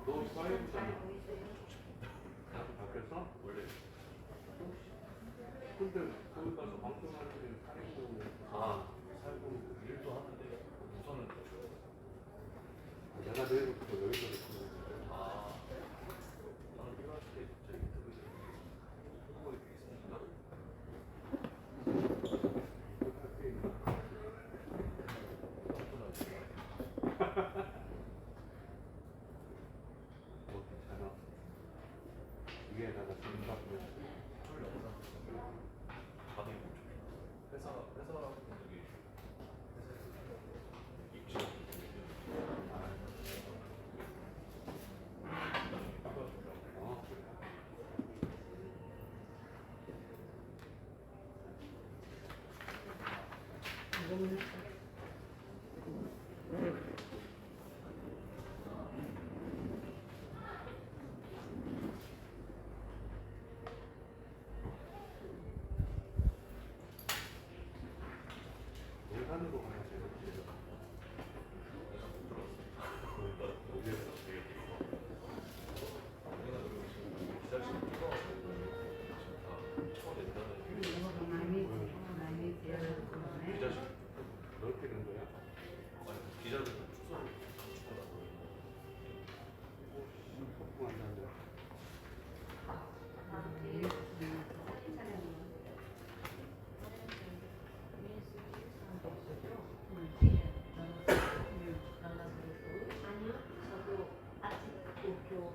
너 사회부잖아. 나도 바뀌었어? 원래. 근데 거기 가서 방송하는 데 살고 살고 일도 하는데 우선은 내가 내일부터 여기서 듣고 저는 필요할 때 제 유튜브에 홍보에 있으니까 뭐 괜찮아. 위에다가 준다고 술 영상 밤에 회사라고 여기 회사에서 입지 논산으로 가야 돼. 여기에서 우리가 그리고 지금 기다리시는 뜨거워가지고 지금 다 쳐낸다는 기자실 넓게 된 거야? 아니 기자들 축소를 축소라고 폭풍한다는데. 아니요, 저도 아침 도쿄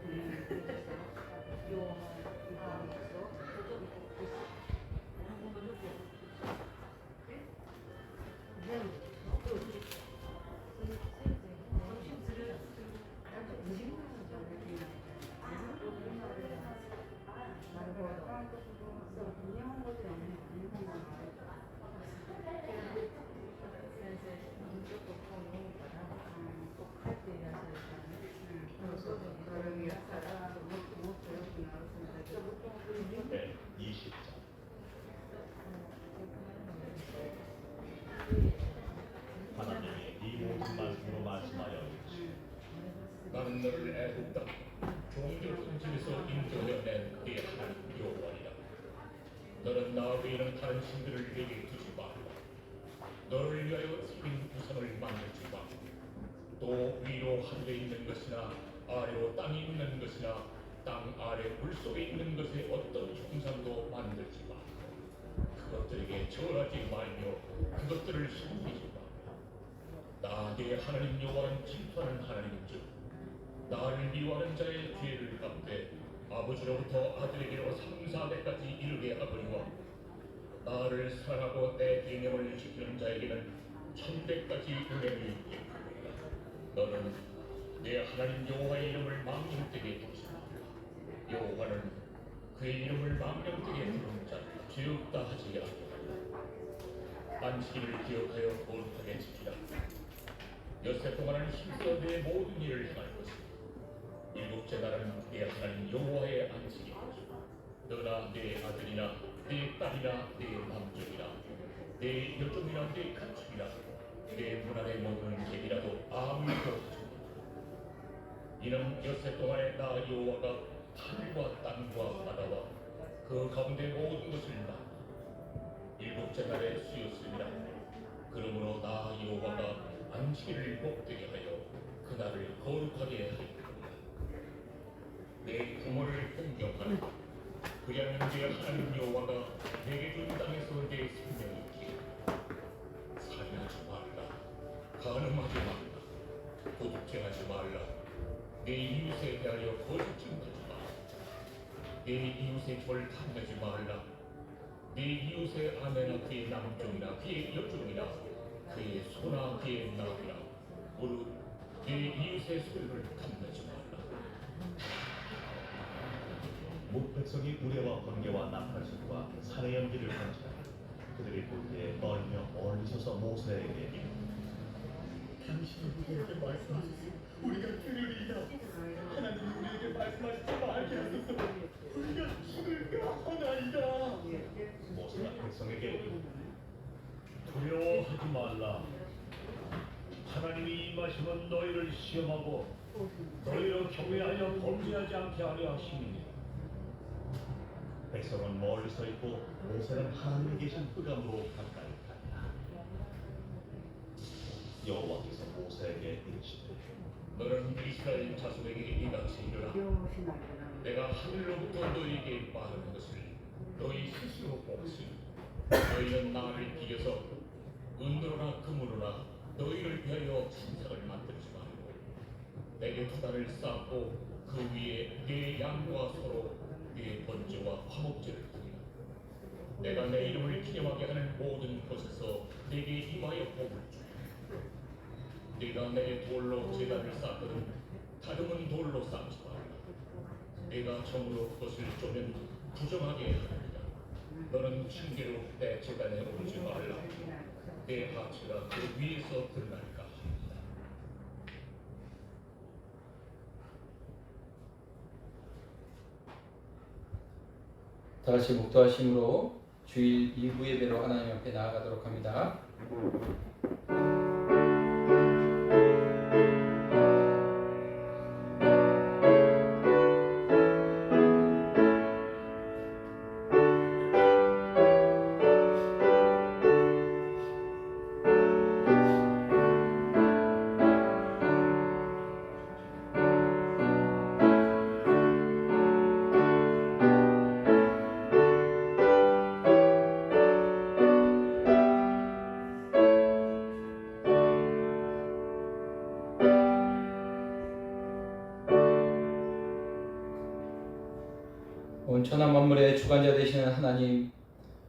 네, 20장. 하나님이 이 모든 말씀으로 말씀하여 이르시되 나는 너를 애굽 땅 종교 손집에서 인도해낸 그의 하나님 여호와니라. 너는 나 외에는 다른 신들을 내게 두지 말라. 너를 위하여 새긴 우상을 만들지 말라. 또 위로 하늘에 있는 것이나 아래로 땅에 있는 것이나 땅 아래 물속에 있는 것에 어떤 형상도 만들지 말라. 그것들에게 절하지 말며 그것들을 섬기지 말라. 나 내 하나님 여호와는 질투하는 하나님인즉 나를 미워하는 자의 죄를 갚되 아버지로부터 아들에게로 3, 4대까지 이르게 하거니와 나를 사랑하고 내 계명을 지키는 자에게는 1000대까지 은혜를 입게 하리라. 너는 내 하나님 여호와의 이름을 망령되게 두지 말라. 여호와는 그의 이름을 망령되게 부르는 자를 죄 없다 하지 아니하리라. 안식일을 기억하여 거룩하게 지키라. 엿새 동안은 힘써 내 모든 일을 행할 것이고 일곱째 날은 내 하나님 여호와의 안식일 것이고 너나 내 아들이나 내 딸이나 내 남종이나 내 여종이나 내 가축이나 내 문 안에 먹는 개이라도 아무것도 하지 말라. 이는 엿새 동안에 나 여호와가 하늘과 땅과 바다와 그 가운데 모든 것을 만나 일곱째 날에 쉬었습니다. 그러므로 나 여호와가 안식일을 복되게 하여 그날을 거룩하게 하였습니다. 내 부모를 공경하라. 그리하면 내 하나님 여호와가 내게 준 땅에서 내 생명이 있기를. 살인하지 말라. 간음하지 말라. 도둑질하지 말라. 내 이웃에 대하여 거짓 증거하지 말라. 내 이웃의 죄를 탐내지 말라. 네 이웃의 아내나 그의 남종이나 그의 여종이나 그의 소나 그의 나귀나 무릇 네 이웃의 소유를 탐내지 말라. 목백성이 우레와 번개와 나팔술과 산의 연기를 감지하니 그들이 볼 때에 떨며 멀리 서서 모세에게 이르되 당신이 우리에게 말씀하셨으니 우리가 들으리이다. 하나님 우리에게 말씀하시지 말게 하소서. 우리가 죽을까 하나이다. 모세가 백성에게 이르되 두려워하지 말라. 하나님이 임하시면 너희를 시험하고 너희로 경외하여 범죄하지 않게 하려 하시니 백성은 멀리 서 있고 모세는 하나님이 계신 흑암으로 가까이 갔다. 여호와께서 모세에게 이르시되 너는 이스라엘 자손에게 이같이 이르라. 내가 하늘로부터 너희에게 말하는 것을 너희 스스로 보았으니 너희는 나를 비겨서 은으로나 금으로나 너희를 위하여 신상을 만들지 말고 내게 토단을 쌓고 그 위에 내 양과 서로 내 번제와 화목제를 드리라. 내가 내 이름을 기념하게 하는 모든 곳에서 내게 임하여 복을 주리라. 네가 내 돌로 제단을 쌓거든 다듬은 돌로 쌓지 말라. 네가 정으로 그것을 쪼면 부정하게 하느니라. 너는 징계로 내 제단에 오르지 말라. 내 하체가 그 위에서 드러날까 합니다. 다 같이 목도하심으로 주일 2부 예배로 하나님 앞에 나아가도록 합니다. 온 천하 만물의 주관자 되시는 하나님,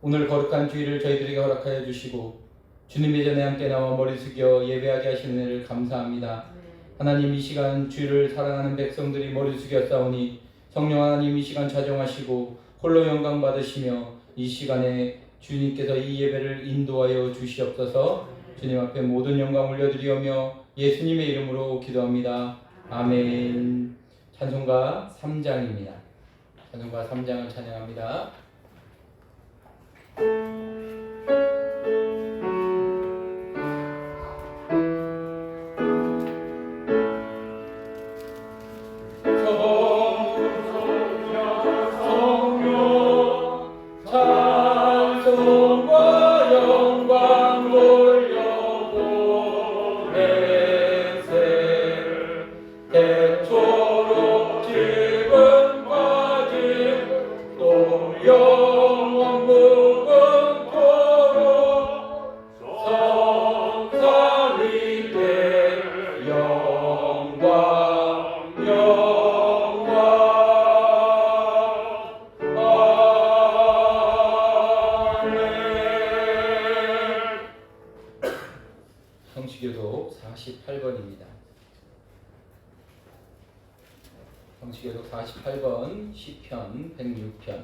오늘 거룩한 주일을 저희들에게 허락하여 주시고 주님의 전에 함께 나와 머리 숙여 예배하게 하시는 은혜를 감사합니다. 하나님, 이 시간 주일을 사랑하는 백성들이 머리 숙여 싸우니 성령 하나님 이 시간 좌정하시고 홀로 영광 받으시며 이 시간에 주님께서 이 예배를 인도하여 주시옵소서. 주님 앞에 모든 영광 올려드리오며 예수님의 이름으로 기도합니다. 아멘. 찬송가 3장입니다. 찬송가 3장을 찬양합니다. 성취교독 48번입니다. 성취교독 48번 시편 106편.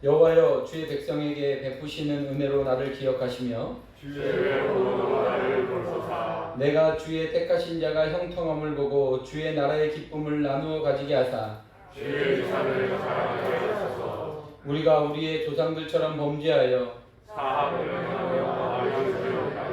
여호와여, 주의 백성에게 베푸시는 은혜로 나를 기억하시며 주의 공로로 나를 돌보사. 내가 주의 택하신 자가 형통함을 보고 주의 나라의 기쁨을 나누어 가지게 하사 주의 유산을 자랑하게 하소서. 우리가 우리의 조상들처럼 범죄하여 사악을 행하며 아유스러운다.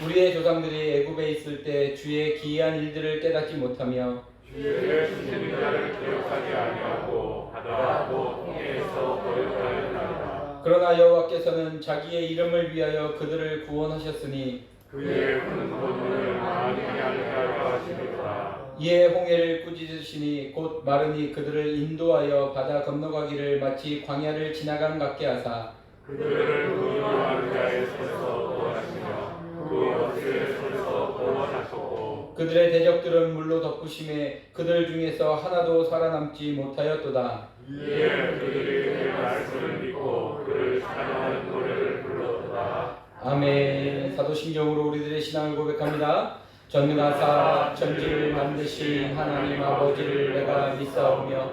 우리의 조상들이 애굽에 있을 때 주의 기이한 일들을 깨닫지 못하며 주의 주신 자를 기억하지 아니하고 하더라도 통해서 거역하였나이다. 그러나 여호와께서는 자기의 이름을 위하여 그들을 구원하셨으니 그의 큰 본문을 많이 알게 하려 하시리라. 이에 홍해를 꾸짖으시니 곧 마르니 그들을 인도하여 바다 건너가기를 마치 광야를 지나간 같게 하사 그들을 그 유하는 자의 손에서 구원하시며 그 어찌의 손에서 구원하셨고 그들의 대적들은 물로 덮으심에 그들 중에서 하나도 살아남지 못하였도다. 이에 그들이 그 말씀을 믿고 그를 찬양하는 노래를 불렀도다. 아멘. 사도신경으로 우리들의 신앙을 고백합니다. 전능하사 천지를 만드신 하나님 아버지를 내가 믿사오며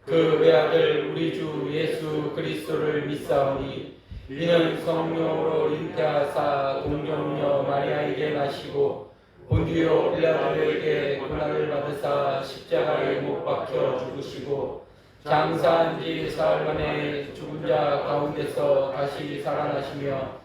그 외아들 우리 주 예수 그리스도를 믿사오니 이는 성령으로 잉태하사 동정녀 마리아에게 나시고 본디오 빌라도에게 고난을 받으사 십자가에 못 박혀 죽으시고 장사한 지 사흘 만에 죽은 자 가운데서 다시 살아나시며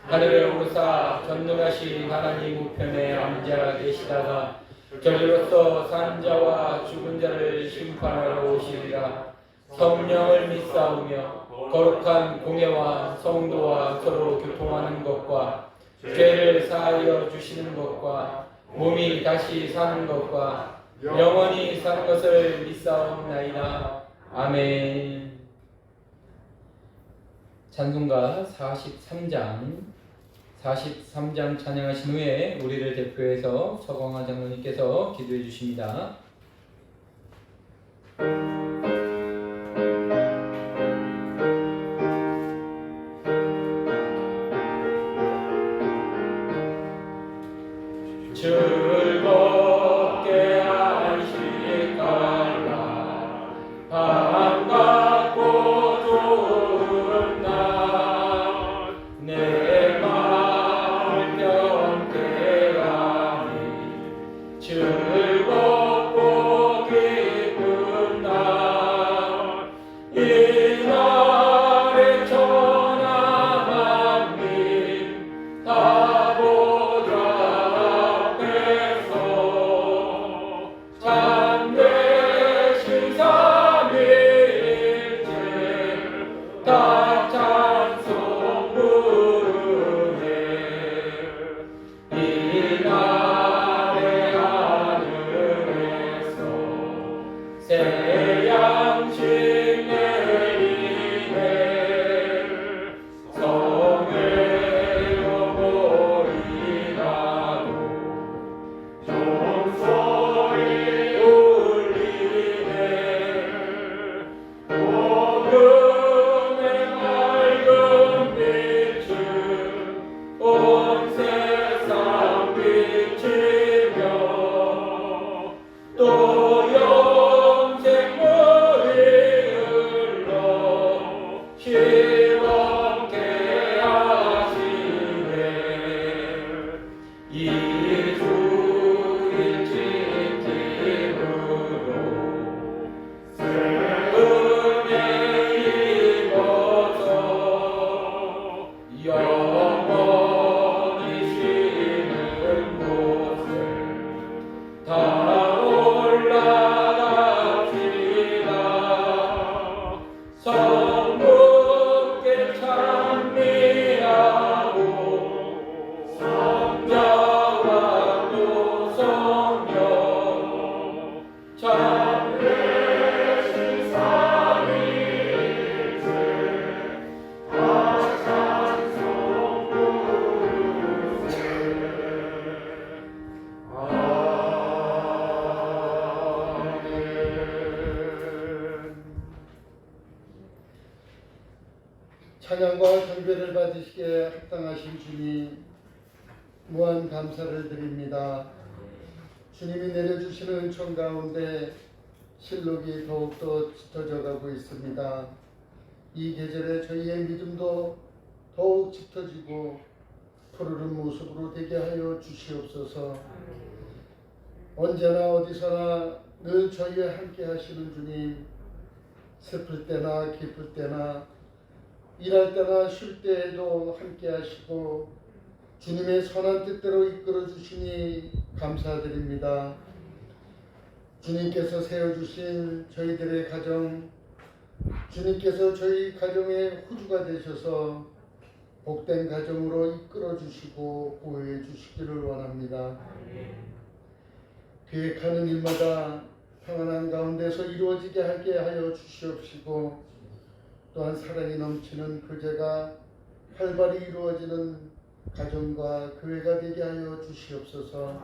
하늘에 오르사 전능하신 하나님 우편에 앉아 계시다가 저리로서 산 자와 죽은 자를 심판하러 오시리라. 성령을 믿사오며 거룩한 공예와 성도와 서로 교통하는 것과 죄를 사하여 주시는 것과 몸이 다시 사는 것과 영원히 사는 것을 믿사옵나이다. 아멘. 찬송가 43장 찬양하신 후에 우리를 대표해서 서광화 장로님께서 기도해 주십니다. 즐겁게 하시니까 반갑고 좋은 날 내 마음을 평게 하니 즐겁고 기쁜 날 이날의 천하 만민 다 보자 앞에서 참되신 삼위일체 다 찬송 부르네. 이날의 하늘에서 새 양식 내리네. 성회로 보이나도 종소리 울리네. 복음의 맑은 빛은 온 세상 비치며 또 영생물이 흘러 시원케 하시네. 이 주일 지킴으로 은혜 입어서 영원히 쉬는 곳에 다 올라갑시다. 성부께 찬미하고 성자와 또 성령 참되신 삼위일체 다 찬송 부르세. 찬양과 경배를 받으시기에 합당하신 주님, 무한 감사를 드립니다. 주님이 내려주시는 은총 가운데 실록이 더욱더 짙어져 가고 있습니다. 이 계절에 저희의 믿음도 더욱 짙어지고 푸르른 모습으로 되게 하여 주시옵소서. 언제나 어디서나 늘 저희와 함께 하시는 주님, 슬플 때나 기쁠 때나 일할 때나 쉴 때에도 함께 하시고 주님의 선한 뜻대로 이끌어 주시니 감사드립니다. 주님께서 세워주신 저희들의 가정, 주님께서 저희 가정의 호주가 되셔서 복된 가정으로 이끌어 주시고 보호해 주시기를 원합니다. 계획하는 일마다 평안한 가운데서 이루어지게 하게 하여 주시옵시고, 또한 사랑이 넘치는 교제가 활발히 이루어지는 가정과 교회가 되게 하여 주시옵소서.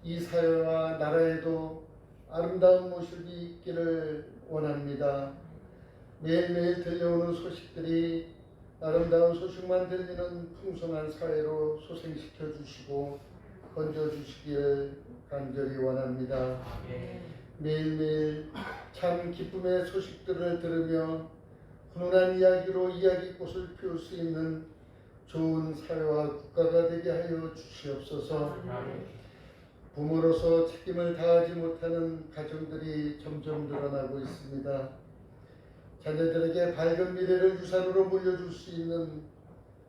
이 사회와 나라에도 아름다운 모습이 있기를 원합니다. 매일매일 들려오는 소식들이 아름다운 소식만 들리는 풍성한 사회로 소생시켜 주시고 건져 주시기를 간절히 원합니다. 매일매일 참 기쁨의 소식들을 들으며 훈훈한 이야기로 이야기꽃을 피울 수 있는 좋은 사회와 국가가 되게 하여 주시옵소서. 부모로서 책임을 다하지 못하는 가정들이 점점 늘어나고 있습니다. 자녀들에게 밝은 미래를 유산으로 물려줄 수 있는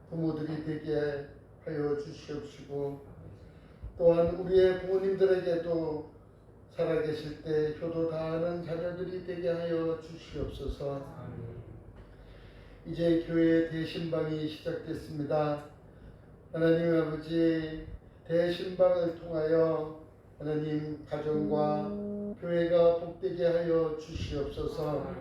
부모들이 되게 하여 주시옵시고 또한 우리의 부모님들에게도 살아계실 때 효도 다하는 자녀들이 되게 하여 주시옵소서. 이제 교회 대신방이 시작됐습니다. 하나님 아버지, 대신방을 통하여 하나님 가정과 교회가 복되게 하여 주시옵소서.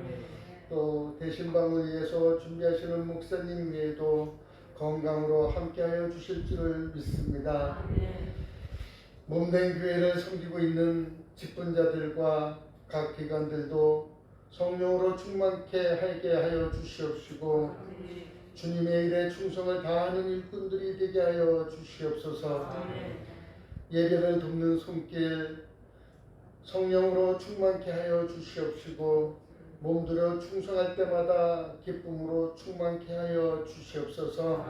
또 대신방을 위해서 준비하시는 목사님 외에도 건강으로 함께하여 주실 줄을 믿습니다. 몸된 교회를 섬기고 있는 직분자들과 각 기관들도 성령으로 충만케 하게 하여 주시옵시고 주님의 일에 충성을 다하는 일꾼들이 되게 하여 주시옵소서. 예배를 돕는 손길 성령으로 충만케 하여 주시옵시고 몸들여 충성할 때마다 기쁨으로 충만케 하여 주시옵소서.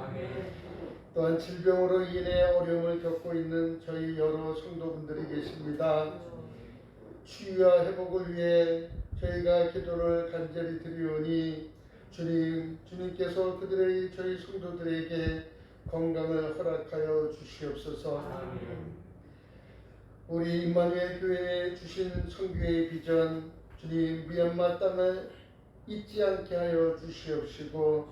또한 질병으로 인해 어려움을 겪고 있는 저희 여러 성도분들이 계십니다. 치유와 회복을 위해 저희가 기도를 간절히 드리오니 주님께서 저희 성도들에게 건강을 허락하여 주시옵소서. 우리 임마누엘 교회에 주신 선교의 비전 주님 미얀마 땅을 잊지 않게 하여 주시옵시고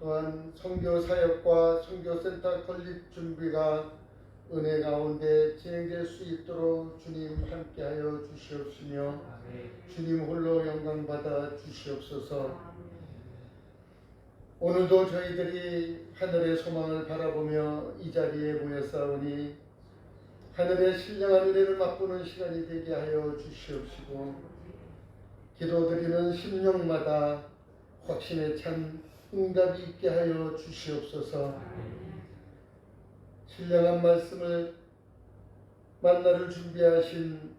또한 선교 사역과 선교센터 건립 준비가 은혜 가운데 진행될 수 있도록 주님 함께하여 주시옵시며 주님 홀로 영광 받아 주시옵소서. 오늘도 저희들이 하늘의 소망을 바라보며 이 자리에 모였사오니 하늘의 신령한 은혜를 맛보는 시간이 되게 하여 주시옵시고 기도드리는 심령마다 확신에 찬 응답이 있게 하여 주시옵소서. 신령한 말씀을 만나를 준비하신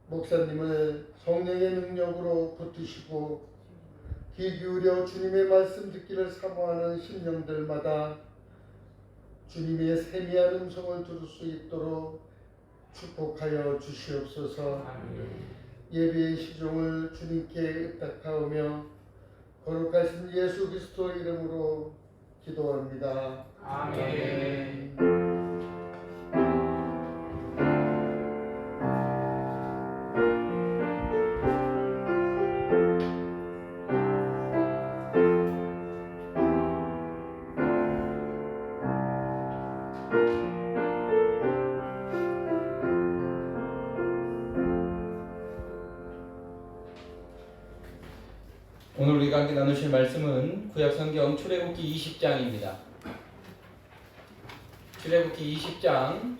목사님을 성령의 능력으로 붙드시고 귀 기울여 주님의 말씀 듣기를 사모하는 심령들마다 주님의 세미한 음성을 들을 수 있도록 축복하여 주시옵소서. 예배의 시종을 주님께 의탁하오며 거룩하신 예수 그리스도 이름으로 기도합니다. 아멘. 오늘 우리가 함께 나누실 말씀은 구약성경 출애굽기 20장입니다. 출애굽기 20장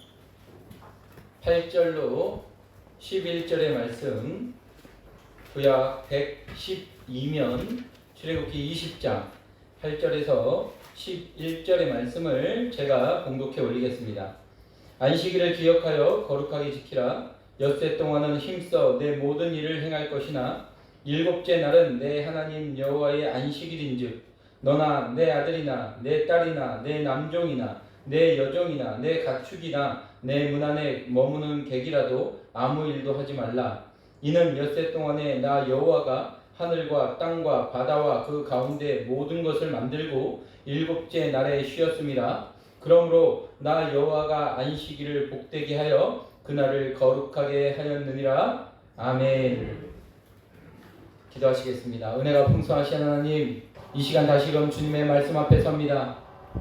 8절로 11절의 말씀, 구약 112면 출애굽기 20장 8절에서 11절의 말씀을 제가 봉독해 올리겠습니다. 안식일을 기억하여 거룩하게 지키라. 엿새 동안은 힘써 내 모든 일을 행할 것이나 일곱째 날은 내 하나님 여호와의 안식일인즉 너나 내 아들이나 내 딸이나 내 남종이나 내 여종이나 내 가축이나 내 문 안에 머무는 객이라도 아무 일도 하지 말라. 이는 엿새 동안에 나 여호와가 하늘과 땅과 바다와 그 가운데 모든 것을 만들고 일곱째 날에 쉬었음이라. 그러므로 나 여호와가 안식일을 복되게 하여 그날을 거룩하게 하였느니라. 아멘. 기도하시겠습니다. 은혜가 풍성하신 하나님, 이 시간 다시금 주님의 말씀 앞에 섭니다.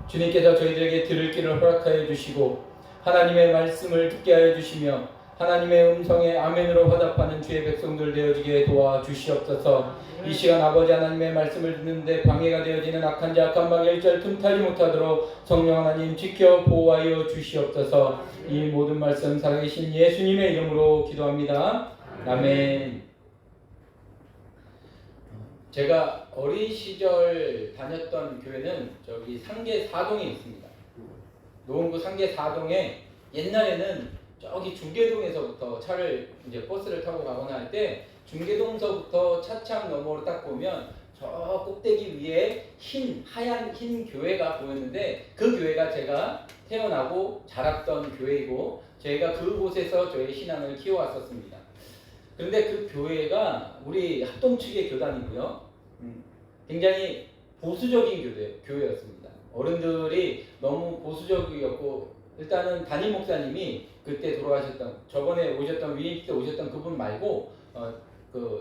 주님께서 저희들에게 들을 길을 허락하여 주시고 하나님의 말씀을 듣게 하여 주시며 하나님의 음성에 아멘으로 화답하는 주의 백성들 되어지게 도와주시옵소서. 이 시간 아버지 하나님의 말씀을 듣는데 방해가 되어지는 악한 자 악한 방 일절 틈타지 못하도록 성령 하나님 지켜 보호하여 주시옵소서. 이 모든 말씀 살아계신 예수님의 이름으로 기도합니다. 아멘. 제가 어린 시절 다녔던 교회는 저기 상계 4동에 있습니다. 노원구 상계 4동에 옛날에는 저기 중계동에서부터 차를 이제 버스를 타고 가거나 할 때 중계동서부터 차창 너머로 딱 보면 저 꼭대기 위에 하얀 흰 교회가 보였는데 그 교회가 제가 태어나고 자랐던 교회이고 저희가 그곳에서 저희 신앙을 키워왔었습니다. 그런데 그 교회가 우리 합동 측의 교단이고요. 굉장히 보수적인 교회였습니다. 어른들이 너무 보수적이었고, 일단은 담임 목사님이 그때 돌아가셨던, 저번에 오셨던 위임 때 오셨던 그분 말고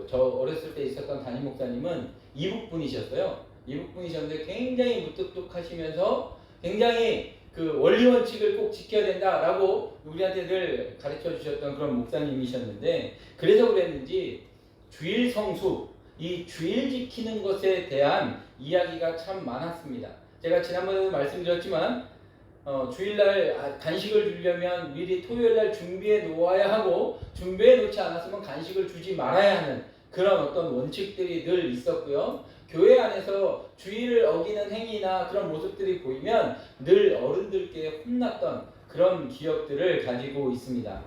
저 어렸을 때 있었던 담임 목사님은 이북 분이셨어요. 이북 분이셨는데 굉장히 무뚝뚝하시면서 굉장히 그 원리 원칙을 꼭 지켜야 된다라고 우리한테 늘 가르쳐 주셨던 그런 목사님이셨는데, 그래서 그랬는지 주일 성수, 이 주일 지키는 것에 대한 이야기가 참 많았습니다. 제가 지난번에도 말씀드렸지만 주일날 간식을 주려면 미리 토요일날 준비해 놓아야 하고, 준비해 놓지 않았으면 간식을 주지 말아야 하는 그런 어떤 원칙들이 늘 있었고요. 교회 안에서 주일을 어기는 행위나 그런 모습들이 보이면 늘 어른들께 혼났던 그런 기억들을 가지고 있습니다.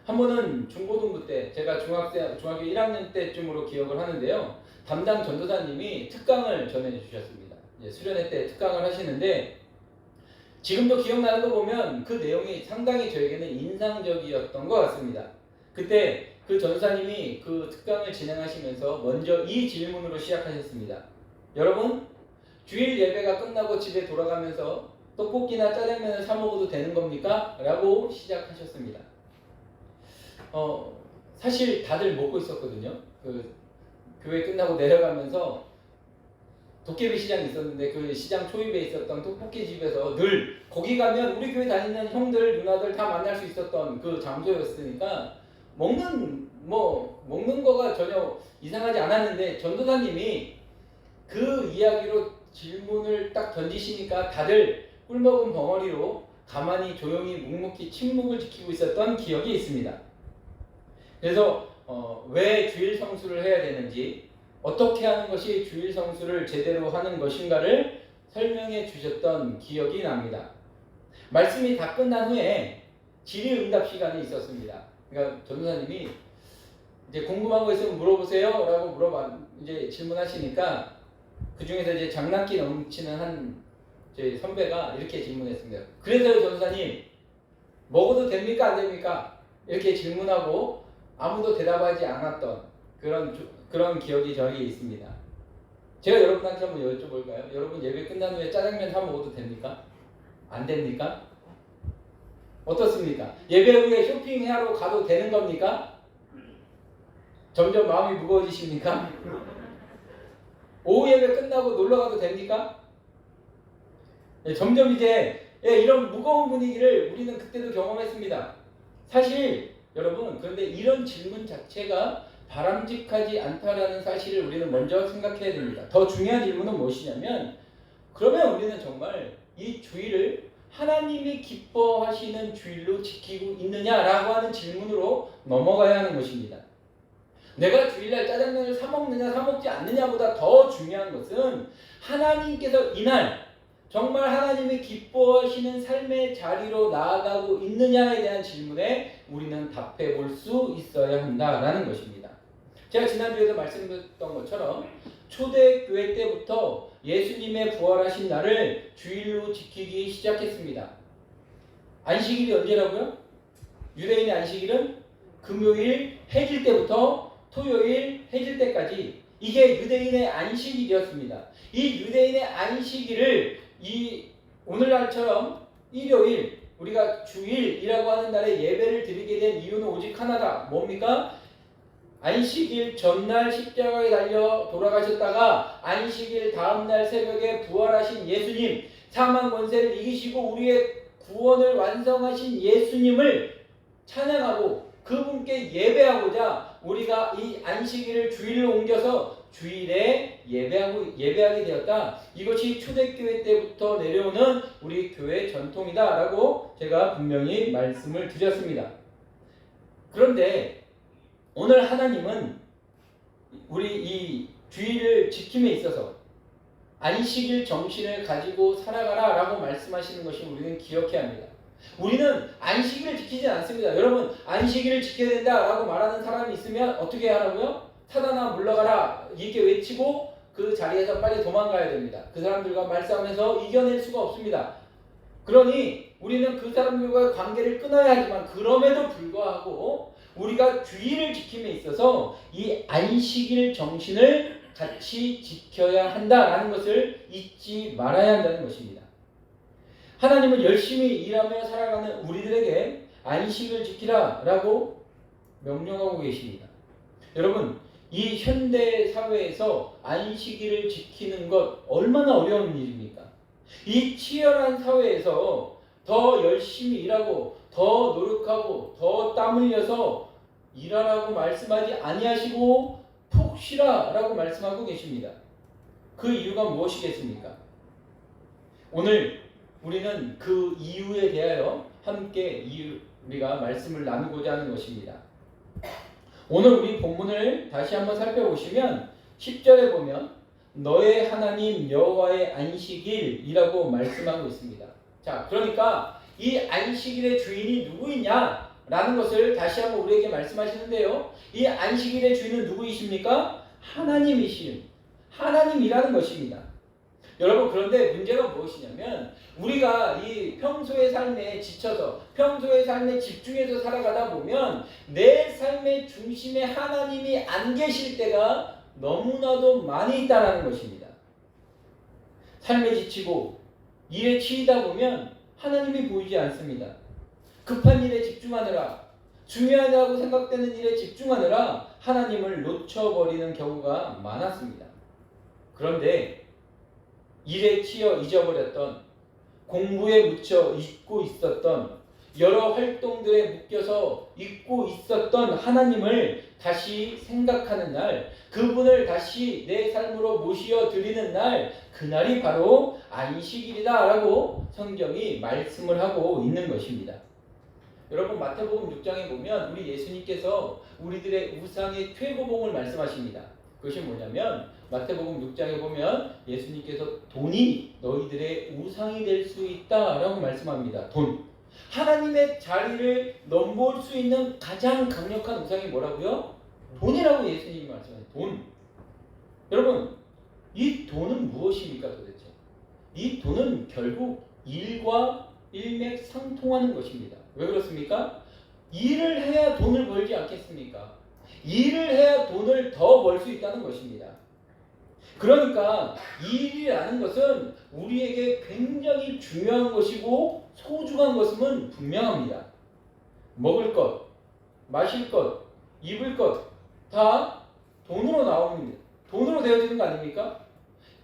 한 번은 중고등부 때, 제가 중학교 1학년 때쯤으로 기억을 하는데요. 담당 전도사님이 특강을 전해주셨습니다. 수련회 때 특강을 하시는데, 지금도 기억나는 거 보면 그 내용이 상당히 저에게는 인상적이었던 것 같습니다. 그때 그 전사님이 그 특강을 진행하시면서 먼저 이 질문으로 시작하셨습니다. 여러분, 주일 예배가 끝나고 집에 돌아가면서 떡볶이나 짜장면을 사 먹어도 되는 겁니까? 라고 시작하셨습니다. 사실 다들 먹고 있었거든요. 그 교회 끝나고 내려가면서 도깨비 시장이 있었는데 그 시장 초입에 있었던 떡볶이 집에서 늘 거기 가면 우리 교회 다니는 형들 누나들 다 만날 수 있었던 그 장소였으니까 먹는 거가 전혀 이상하지 않았는데, 전도사님이 그 이야기로 질문을 딱 던지시니까 다들 꿀먹은 벙어리로 가만히 조용히 묵묵히 침묵을 지키고 있었던 기억이 있습니다. 그래서 왜 주일 성수를 해야 되는지, 어떻게 하는 것이 주일 성수를 제대로 하는 것인가를 설명해 주셨던 기억이 납니다. 말씀이 다 끝난 후에 질의응답 시간이 있었습니다. 그러니까 전도사님이 이제 궁금한 거 있으면 물어보세요라고 이제 질문하시니까 그 중에서 이제 장난기 넘치는 한 제 선배가 이렇게 질문했습니다. 그래서요 전도사님, 먹어도 됩니까 안 됩니까? 이렇게 질문하고 아무도 대답하지 않았던 그런 기억이 저에게 있습니다. 제가 여러분한테 한번 여쭤볼까요? 여러분 예배 끝난 후에 짜장면 사 먹어도 됩니까? 안 됩니까? 어떻습니까? 예배 후에 쇼핑하러 가도 되는 겁니까? 점점 마음이 무거워지십니까? 오후 예배 끝나고 놀러 가도 됩니까? 점점 이제 이런 무거운 분위기를 우리는 그때도 경험했습니다. 사실 여러분, 그런데 이런 질문 자체가 바람직하지 않다라는 사실을 우리는 먼저 생각해야 됩니다. 더 중요한 질문은 무엇이냐면, 그러면 우리는 정말 이 주일을 하나님이 기뻐하시는 주일로 지키고 있느냐라고 하는 질문으로 넘어가야 하는 것입니다. 내가 주일날 짜장면을 사 먹느냐 사 먹지 않느냐보다 더 중요한 것은 하나님께서 이날 정말 하나님이 기뻐하시는 삶의 자리로 나아가고 있느냐에 대한 질문에 우리는 답해 볼 수 있어야 한다라는 것입니다. 제가 지난주에도 말씀드렸던 것처럼 초대교회 때부터 예수님의 부활하신 날을 주일로 지키기 시작했습니다. 안식일이 언제라고요? 유대인의 안식일은 금요일 해질 때부터 토요일 해질 때까지, 이게 유대인의 안식일이었습니다. 이 유대인의 안식일을 오늘날처럼 일요일, 우리가 주일이라고 하는 날에 예배를 드리게 된 이유는 오직 하나다. 뭡니까? 안식일 전날 십자가에 달려 돌아가셨다가 안식일 다음날 새벽에 부활하신 예수님, 사망 권세를 이기시고 우리의 구원을 완성하신 예수님을 찬양하고 그분께 예배하고자 우리가 이 안식일을 주일로 옮겨서 주일에 예배하게 되었다. 이것이 초대교회 때부터 내려오는 우리 교회 전통이다라고 제가 분명히 말씀을 드렸습니다. 그런데 오늘 하나님은 우리 이 주일을 지킴에 있어서 안식일 정신을 가지고 살아가라라고 말씀하시는 것이 우리는 기억해야 합니다. 우리는 안식일을 지키지 않습니다. 여러분, 안식일을 지켜야 된다라고 말하는 사람이 있으면 어떻게 하라고요? 사단아 물러가라 이렇게 외치고 그 자리에서 빨리 도망가야 됩니다. 그 사람들과 말싸움에서 이겨낼 수가 없습니다. 그러니 우리는 그 사람들과의 관계를 끊어야 하지만, 그럼에도 불구하고 우리가 주일을 지킴에 있어서 이 안식일 정신을 같이 지켜야 한다라는 것을 잊지 말아야 한다는 것입니다. 하나님은 열심히 일하며 살아가는 우리들에게 안식을 지키라 라고 명령하고 계십니다. 여러분, 이 현대 사회에서 안식일을 지키는 것 얼마나 어려운 일입니까? 이 치열한 사회에서 더 열심히 일하고 더 노력하고 더 땀 흘려서 일하라고 말씀하지 아니하시고 푹 쉬라라고 말씀하고 계십니다. 그 이유가 무엇이겠습니까? 오늘 우리는 그 이유에 대하여 함께 우리가 말씀을 나누고자 하는 것입니다. 오늘 우리 본문을 다시 한번 살펴보시면 10절에 보면 너의 하나님 여호와의 안식일이라고 말씀하고 있습니다. 자, 그러니까 이 안식일의 주인이 누구이냐 라는 것을 다시 한번 우리에게 말씀하시는데요. 이 안식일의 주인은 누구이십니까? 하나님이라는 것입니다. 여러분, 그런데 문제가 무엇이냐면 우리가 이 평소의 삶에 지쳐서 평소의 삶에 집중해서 살아가다 보면 내 삶의 중심에 하나님이 안 계실 때가 너무나도 많이 있다는 것입니다. 삶에 지치고 일에 치이다 보면 하나님이 보이지 않습니다. 급한 일에 집중하느라, 중요하다고 생각되는 일에 집중하느라 하나님을 놓쳐버리는 경우가 많았습니다. 그런데 일에 치여 잊어버렸던, 공부에 묻혀 잊고 있었던, 여러 활동들에 묶여서 잊고 있었던 하나님을 다시 생각하는 날, 그분을 다시 내 삶으로 모시어 드리는 날, 그날이 바로 안식일이다 라고 성경이 말씀을 하고 있는 것입니다. 여러분, 마태복음 6장에 보면 우리 예수님께서 우리들의 우상의 퇴보봉을 말씀하십니다. 그것이 뭐냐면 마태복음 6장에 보면 예수님께서 돈이 너희들의 우상이 될 수 있다라고 말씀합니다. 돈. 하나님의 자리를 넘볼 수 있는 가장 강력한 우상이 뭐라고요? 돈이라고 예수님이 말씀하세요. 돈. 여러분, 이 돈은 무엇입니까 도대체? 이 돈은 결국 일과 일맥상통하는 것입니다. 왜 그렇습니까? 일을 해야 돈을 벌지 않겠습니까? 일을 해야 돈을 더 벌 수 있다는 것입니다. 그러니까 일이라는 것은 우리에게 굉장히 중요한 것이고 소중한 것임은 분명합니다. 먹을 것, 마실 것, 입을 것 다 돈으로 나옵니다. 돈으로 되어지는 거 아닙니까?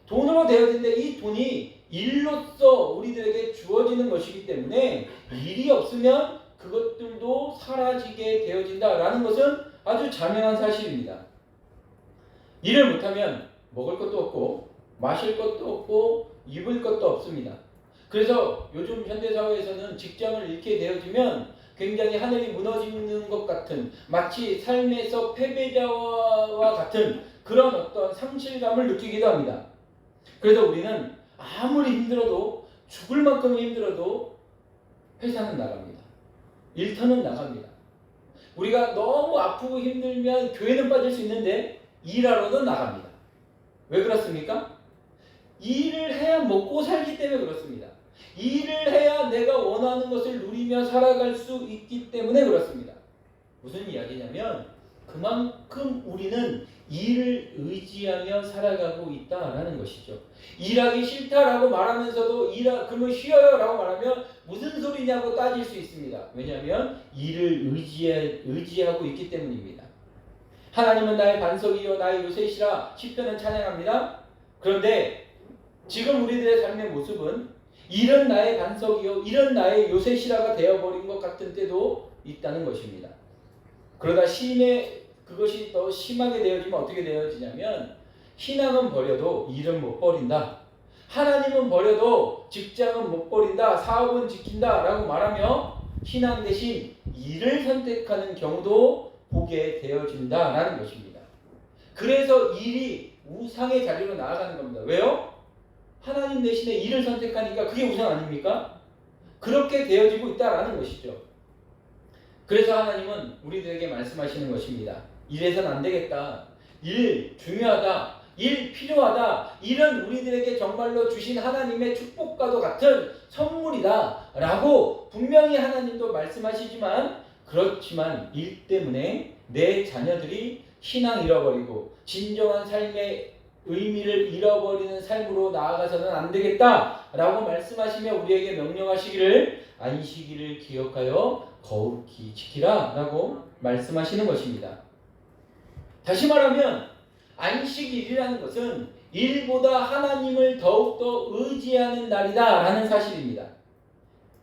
돈으로 되어지는데 이 돈이 일로서 우리들에게 주어지는 것이기 때문에 일이 없으면 그것들도 사라지게 되어진다라는 것은 아주 자명한 사실입니다. 일을 못하면 먹을 것도 없고 마실 것도 없고 입을 것도 없습니다. 그래서 요즘 현대사회에서는 직장을 잃게 되어지면 굉장히 하늘이 무너지는 것 같은, 마치 삶에서 패배자와 같은 그런 어떤 상실감을 느끼기도 합니다. 그래서 우리는 아무리 힘들어도, 죽을 만큼 힘들어도 회사는 나갑니다. 일터는 나갑니다. 우리가 너무 아프고 힘들면 교회는 빠질 수 있는데 일하러는 나갑니다. 왜 그렇습니까? 일을 해야 먹고 살기 때문에 그렇습니다. 일을 해야 내가 원하는 것을 누리며 살아갈 수 있기 때문에 그렇습니다. 무슨 이야기냐면 그만큼 우리는 일을 의지하며 살아가고 있다라는 것이죠. 일하기 싫다라고 말하면서도 그러면 쉬어요 라고 말하면 무슨 소리냐고 따질 수 있습니다. 왜냐하면 일을 의지하고 있기 때문입니다. 하나님은 나의 반석이요 나의 요새시라 시편은 찬양합니다. 그런데 지금 우리들의 삶의 모습은 이런 나의 반석이요 이런 나의 요새시라가 되어버린 것 같은 때도 있다는 것입니다. 그러다 그것이 더 심하게 되어지면 어떻게 되어지냐면 신앙은 버려도 일은 못 버린다. 하나님은 버려도 직장은 못 버린다. 사업은 지킨다 라고 말하며 신앙 대신 일을 선택하는 경우도 보게 되어진다라는 것입니다. 그래서 일이 우상의 자리로 나아가는 겁니다. 왜요? 하나님 대신에 일을 선택하니까 그게 우상 아닙니까? 그렇게 되어지고 있다라는 것이죠. 그래서 하나님은 우리들에게 말씀하시는 것입니다. 일해서는 안 되겠다. 일 중요하다. 일 필요하다. 일은 우리들에게 정말로 주신 하나님의 축복과도 같은 선물이다 라고 분명히 하나님도 말씀하시지만, 그렇지만 일 때문에 내 자녀들이 신앙 잃어버리고 진정한 삶의 의미를 잃어버리는 삶으로 나아가서는 안 되겠다라고 말씀하시며 우리에게 명령하시기를 안식일을 기억하여 거룩히 지키라라고 말씀하시는 것입니다. 다시 말하면 안식일이라는 것은 일보다 하나님을 더욱더 의지하는 날이다라는 사실입니다.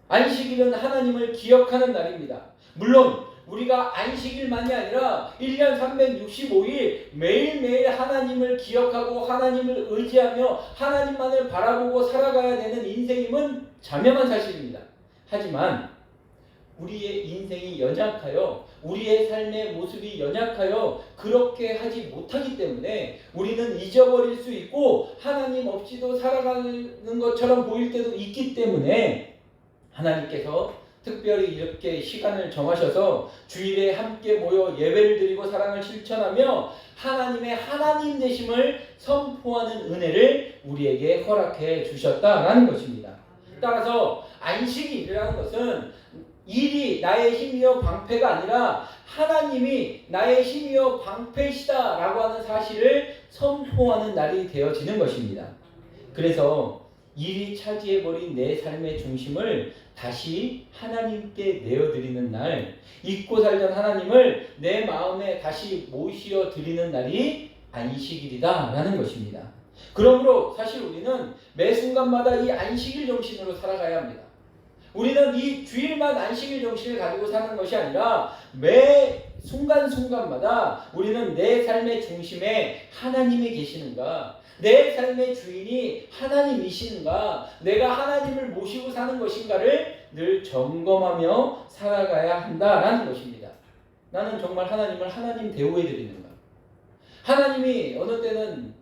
안식일은 하나님을 기억하는 날입니다. 물론 우리가 안식일만이 아니라 1년 365일 매일매일 하나님을 기억하고 하나님을 의지하며 하나님만을 바라보고 살아가야 되는 인생임은 자명한 사실입니다. 하지만 우리의 인생이 연약하여 우리의 삶의 모습이 연약하여 그렇게 하지 못하기 때문에 우리는 잊어버릴 수 있고 하나님 없이도 살아가는 것처럼 보일 때도 있기 때문에 하나님께서 특별히 이렇게 시간을 정하셔서 주일에 함께 모여 예배를 드리고 사랑을 실천하며 하나님의 하나님 되심을 선포하는 은혜를 우리에게 허락해 주셨다라는 것입니다. 따라서 안식일이라는 것은 일이 나의 힘이요 방패가 아니라 하나님이 나의 힘이요 방패시다라고 하는 사실을 선포하는 날이 되어지는 것입니다. 그래서 일이 차지해버린 내 삶의 중심을 다시 하나님께 내어드리는 날, 잊고 살던 하나님을 내 마음에 다시 모시어 드리는 날이 안식일이다라는 것입니다. 그러므로 사실 우리는 매 순간마다 이 안식일 정신으로 살아가야 합니다. 우리는 이 주일만 안식일 정신을 가지고 사는 것이 아니라 매 순간순간마다 우리는 내 삶의 중심에 하나님이 계시는가, 내 삶의 주인이 하나님이시는가, 내가 하나님을 모시고 사는 것인가를 늘 점검하며 살아가야 한다라는 것입니다. 나는 정말 하나님을 하나님 대우해 드리는가? 하나님이 어느 때는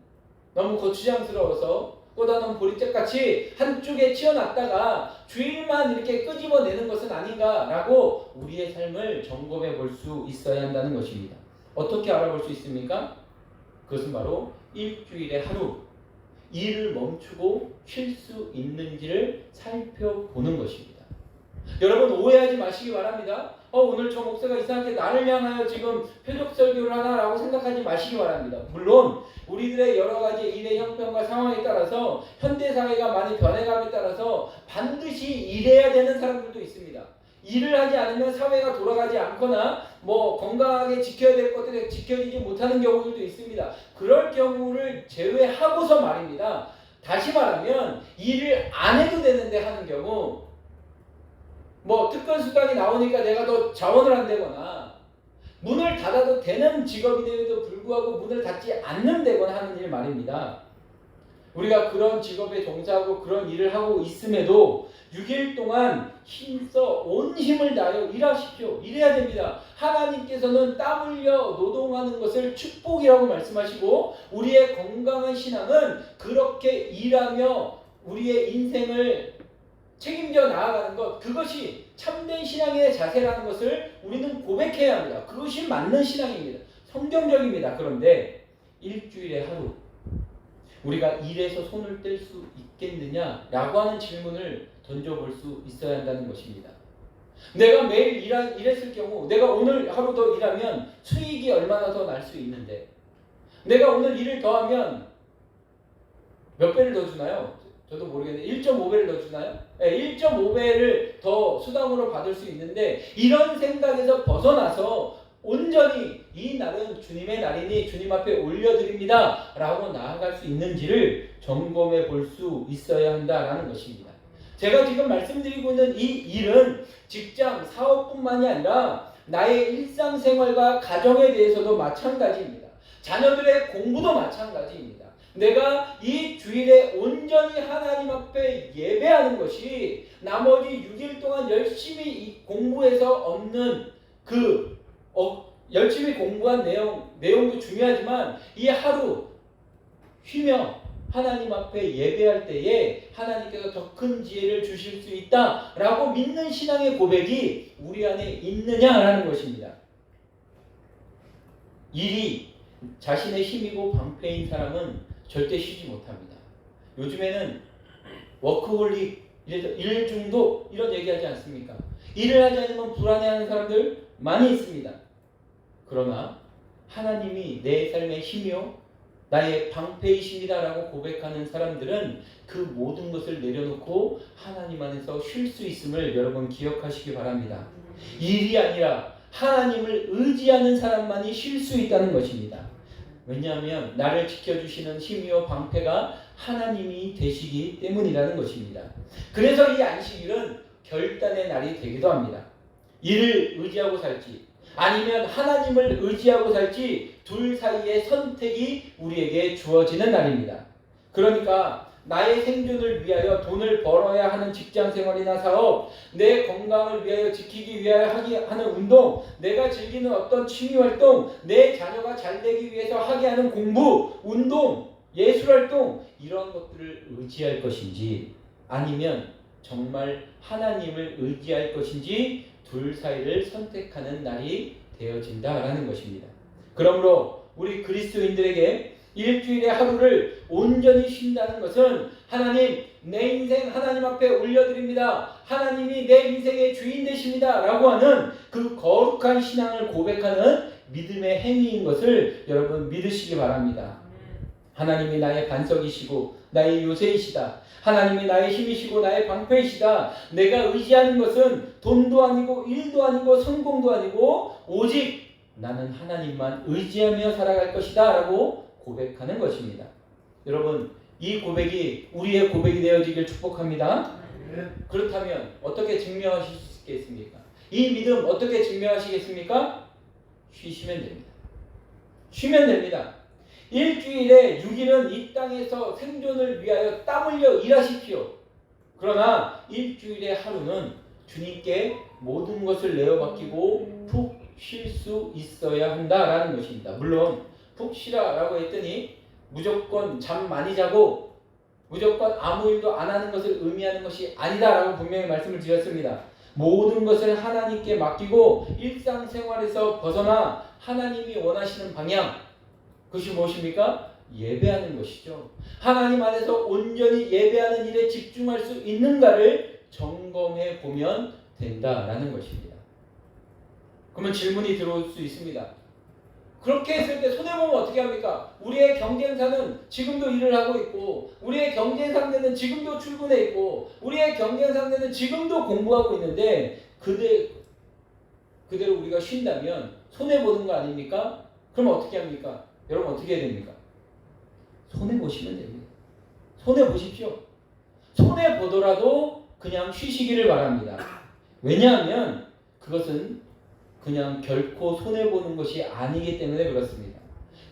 너무 거추장스러워서 꽂아놓은 보리짝같이 한쪽에 치어놨다가 주일만 이렇게 끄집어내는 것은 아닌가라고 우리의 삶을 점검해 볼 수 있어야 한다는 것입니다. 어떻게 알아볼 수 있습니까? 그것은 바로 일주일에 하루 일을 멈추고 쉴 수 있는지를 살펴보는 것입니다. 여러분 오해하지 마시기 바랍니다. 오늘 저 목사가 이상하게 나를 향하여 지금 표적 설교를 하나라고 생각하지 마시기 바랍니다. 물론 우리들의 여러 가지 일의 형편과 상황에 따라서 현대사회가 많이 변해감에 따라서 반드시 일해야 되는 사람들도 있습니다. 일을 하지 않으면 사회가 돌아가지 않거나 건강하게 지켜야 될 것들이 지켜지지 못하는 경우들도 있습니다. 그럴 경우를 제외하고서 말입니다. 다시 말하면 일을 안 해도 되는데 하는 경우 특권 수당이 나오니까 내가 더 자원을 한다거나 문을 닫아도 되는 직업인데도 불구하고 문을 닫지 않는 데거나 하는 일 말입니다. 우리가 그런 직업에 종사하고 그런 일을 하고 있음에도 6일 동안 힘써 온 힘을 다하여 일하십시오. 일해야 됩니다. 하나님께서는 땀 흘려 노동하는 것을 축복이라고 말씀하시고 우리의 건강한 신앙은 그렇게 일하며 우리의 인생을 책임져 나아가는 것, 그것이 참된 신앙의 자세라는 것을 우리는 고백해야 합니다. 그것이 맞는 신앙입니다. 성경적입니다. 그런데 일주일에 하루 우리가 일에서 손을 뗄 수 있겠느냐라고 하는 질문을 던져볼 수 있어야 한다는 것입니다. 내가 매일 일했을 경우 내가 오늘 하루 더 일하면 수익이 얼마나 더 날 수 있는데 내가 오늘 일을 더하면 몇 배를 더 주나요? 저도 모르겠는데 1.5배를 더 주나요? 네, 1.5배를 더 수당으로 받을 수 있는데 이런 생각에서 벗어나서 온전히 이 날은 주님의 날이니 주님 앞에 올려드립니다 라고 나아갈 수 있는지를 점검해 볼 수 있어야 한다는 것입니다. 제가 지금 말씀드리고 있는 이 일은 직장, 사업뿐만이 아니라 나의 일상생활과 가정에 대해서도 마찬가지입니다. 자녀들의 공부도 마찬가지입니다. 내가 이 주일에 온전히 하나님 앞에 예배하는 것이 나머지 6일 동안 열심히 공부해서 얻는 열심히 공부한 내용도 중요하지만 이 하루 쉬며 하나님 앞에 예배할 때에 하나님께서 더 큰 지혜를 주실 수 있다라고 믿는 신앙의 고백이 우리 안에 있느냐라는 것입니다. 일이 자신의 힘이고 방패인 사람은 절대 쉬지 못합니다. 요즘에는 워크홀릭, 일 중독 이런 얘기하지 않습니까? 일을 하지 않으면 불안해하는 사람들 많이 있습니다. 그러나 하나님이 내 삶의 힘이요 나의 방패이십니다라고 고백하는 사람들은 그 모든 것을 내려놓고 하나님 안에서 쉴 수 있음을 여러분 기억하시기 바랍니다. 일이 아니라 하나님을 의지하는 사람만이 쉴 수 있다는 것입니다. 왜냐하면 나를 지켜주시는 힘이요 방패가 하나님이 되시기 때문이라는 것입니다. 그래서 이 안식일은 결단의 날이 되기도 합니다. 이를 의지하고 살지 아니면 하나님을 의지하고 살지 둘 사이의 선택이 우리에게 주어지는 날입니다. 그러니까 나의 생존을 위하여 돈을 벌어야 하는 직장 생활이나 사업, 내 건강을 위하여 지키기 위하여 하는 운동, 내가 즐기는 어떤 취미 활동, 내 자녀가 잘 되기 위해서 하게 하는 공부, 운동, 예술 활동 이런 것들을 의지할 것인지 아니면 정말 하나님을 의지할 것인지 둘 사이를 선택하는 날이 되어진다라는 것입니다. 그러므로 우리 그리스도인들에게 일주일의 하루를 온전히 쉰다는 것은 하나님 내 인생 하나님 앞에 올려드립니다. 하나님이 내 인생의 주인 되십니다. 라고 하는 그 거룩한 신앙을 고백하는 믿음의 행위인 것을 여러분 믿으시기 바랍니다. 하나님이 나의 반석이시고 나의 요새이시다. 하나님이 나의 힘이시고 나의 방패이시다. 내가 의지하는 것은 돈도 아니고 일도 아니고 성공도 아니고 오직 나는 하나님만 의지하며 살아갈 것이다 라고 고백하는 것입니다. 여러분 이 고백이 우리의 고백이 되어지길 축복합니다. 그렇다면 어떻게 증명하실 수 있겠습니까? 이 믿음 어떻게 증명하시겠습니까? 쉬시면 됩니다. 쉬면 됩니다. 일주일에 6일은 이 땅에서 생존을 위하여 땀 흘려 일하십시오. 그러나 일주일의 하루는 주님께 모든 것을 내어맡기고 푹 쉴 수 있어야 한다라는 것입니다. 물론 푹 쉬라라고 했더니 무조건 잠 많이 자고 무조건 아무 일도 안 하는 것을 의미하는 것이 아니다라고 분명히 말씀을 드렸습니다. 모든 것을 하나님께 맡기고 일상생활에서 벗어나 하나님이 원하시는 방향, 그것이 무엇입니까? 예배하는 것이죠. 하나님 안에서 온전히 예배하는 일에 집중할 수 있는가를 점검해 보면 된다라는 것입니다. 그러면 질문이 들어올 수 있습니다. 그렇게 했을 때 손해보면 어떻게 합니까? 우리의 경쟁사는 지금도 일을 하고 있고 우리의 경쟁 상대는 지금도 출근해 있고 우리의 경쟁 상대는 지금도 공부하고 있는데 그대로 우리가 쉰다면 손해보는 거 아닙니까? 그럼 어떻게 합니까? 여러분 어떻게 해야 됩니까? 손해보시면 됩니다. 손해보십시오. 손해보더라도 그냥 쉬시기를 바랍니다. 왜냐하면 그것은 그냥 결코 손해보는 것이 아니기 때문에 그렇습니다.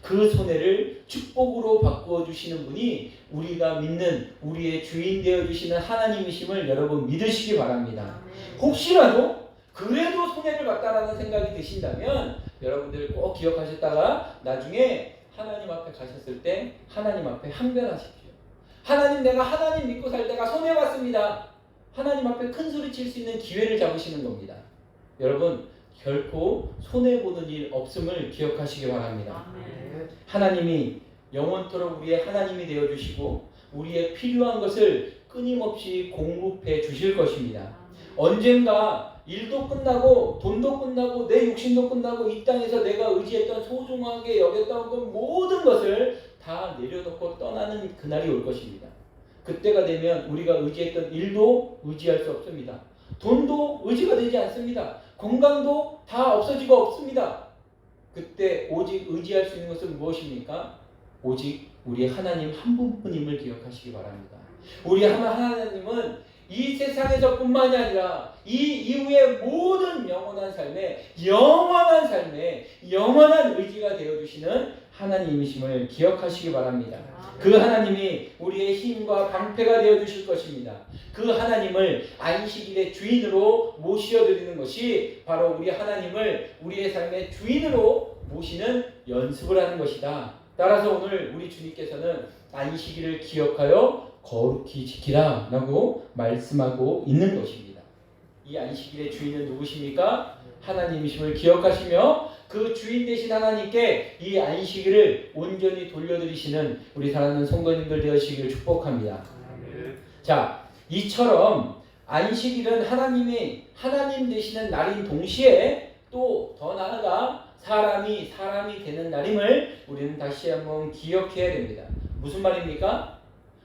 그 손해를 축복으로 바꾸어 주시는 분이 우리가 믿는 우리의 주인 되어 주시는 하나님이심을 여러분 믿으시기 바랍니다. 혹시라도 그래도 손해를 봤다라는 생각이 드신다면 여러분들 꼭 기억하셨다가 나중에 하나님 앞에 가셨을 때 하나님 앞에 항변하십시오. 하나님 내가 하나님 믿고 살 때가 손해봤습니다. 하나님 앞에 큰 소리 칠 수 있는 기회를 잡으시는 겁니다. 여러분 결코 손해보는 일 없음을 기억하시기 바랍니다. 하나님이 영원토록 우리의 하나님이 되어주시고 우리의 필요한 것을 끊임없이 공급해 주실 것입니다. 언젠가 일도 끝나고 돈도 끝나고 내 육신도 끝나고 이 땅에서 내가 의지했던 소중하게 여겼던 그 모든 것을 다 내려놓고 떠나는 그날이 올 것입니다. 그때가 되면 우리가 의지했던 일도 의지할 수 없습니다. 돈도 의지가 되지 않습니다. 건강도 다 없어지고 없습니다. 그때 오직 의지할 수 있는 것은 무엇입니까? 오직 우리 하나님 한 분뿐임을 기억하시기 바랍니다. 우리 하나님은 이 세상에서 뿐만이 아니라 이 이후의 모든 영원한 삶에 영원한 의지가 되어주시는 하나님이심을 기억하시기 바랍니다. 그 하나님이 우리의 힘과 방패가 되어주실 것입니다. 그 하나님을 안식일의 주인으로 모셔드리는 것이 바로 우리 하나님을 우리의 삶의 주인으로 모시는 연습을 하는 것이다. 따라서 오늘 우리 주님께서는 안식일을 기억하여 거룩히 지키라 라고 말씀하고 있는 것입니다. 이 안식일의 주인은 누구십니까? 하나님이심을 기억하시며 그 주인 되신 하나님께 이 안식일을 온전히 돌려드리시는 우리 사랑하는 성도님들 되시기를 축복합니다. 자, 이처럼 안식일은 하나님 되시는 날인 동시에 또 더 나아가 사람이 되는 날임을 우리는 다시 한번 기억해야 됩니다. 무슨 말입니까?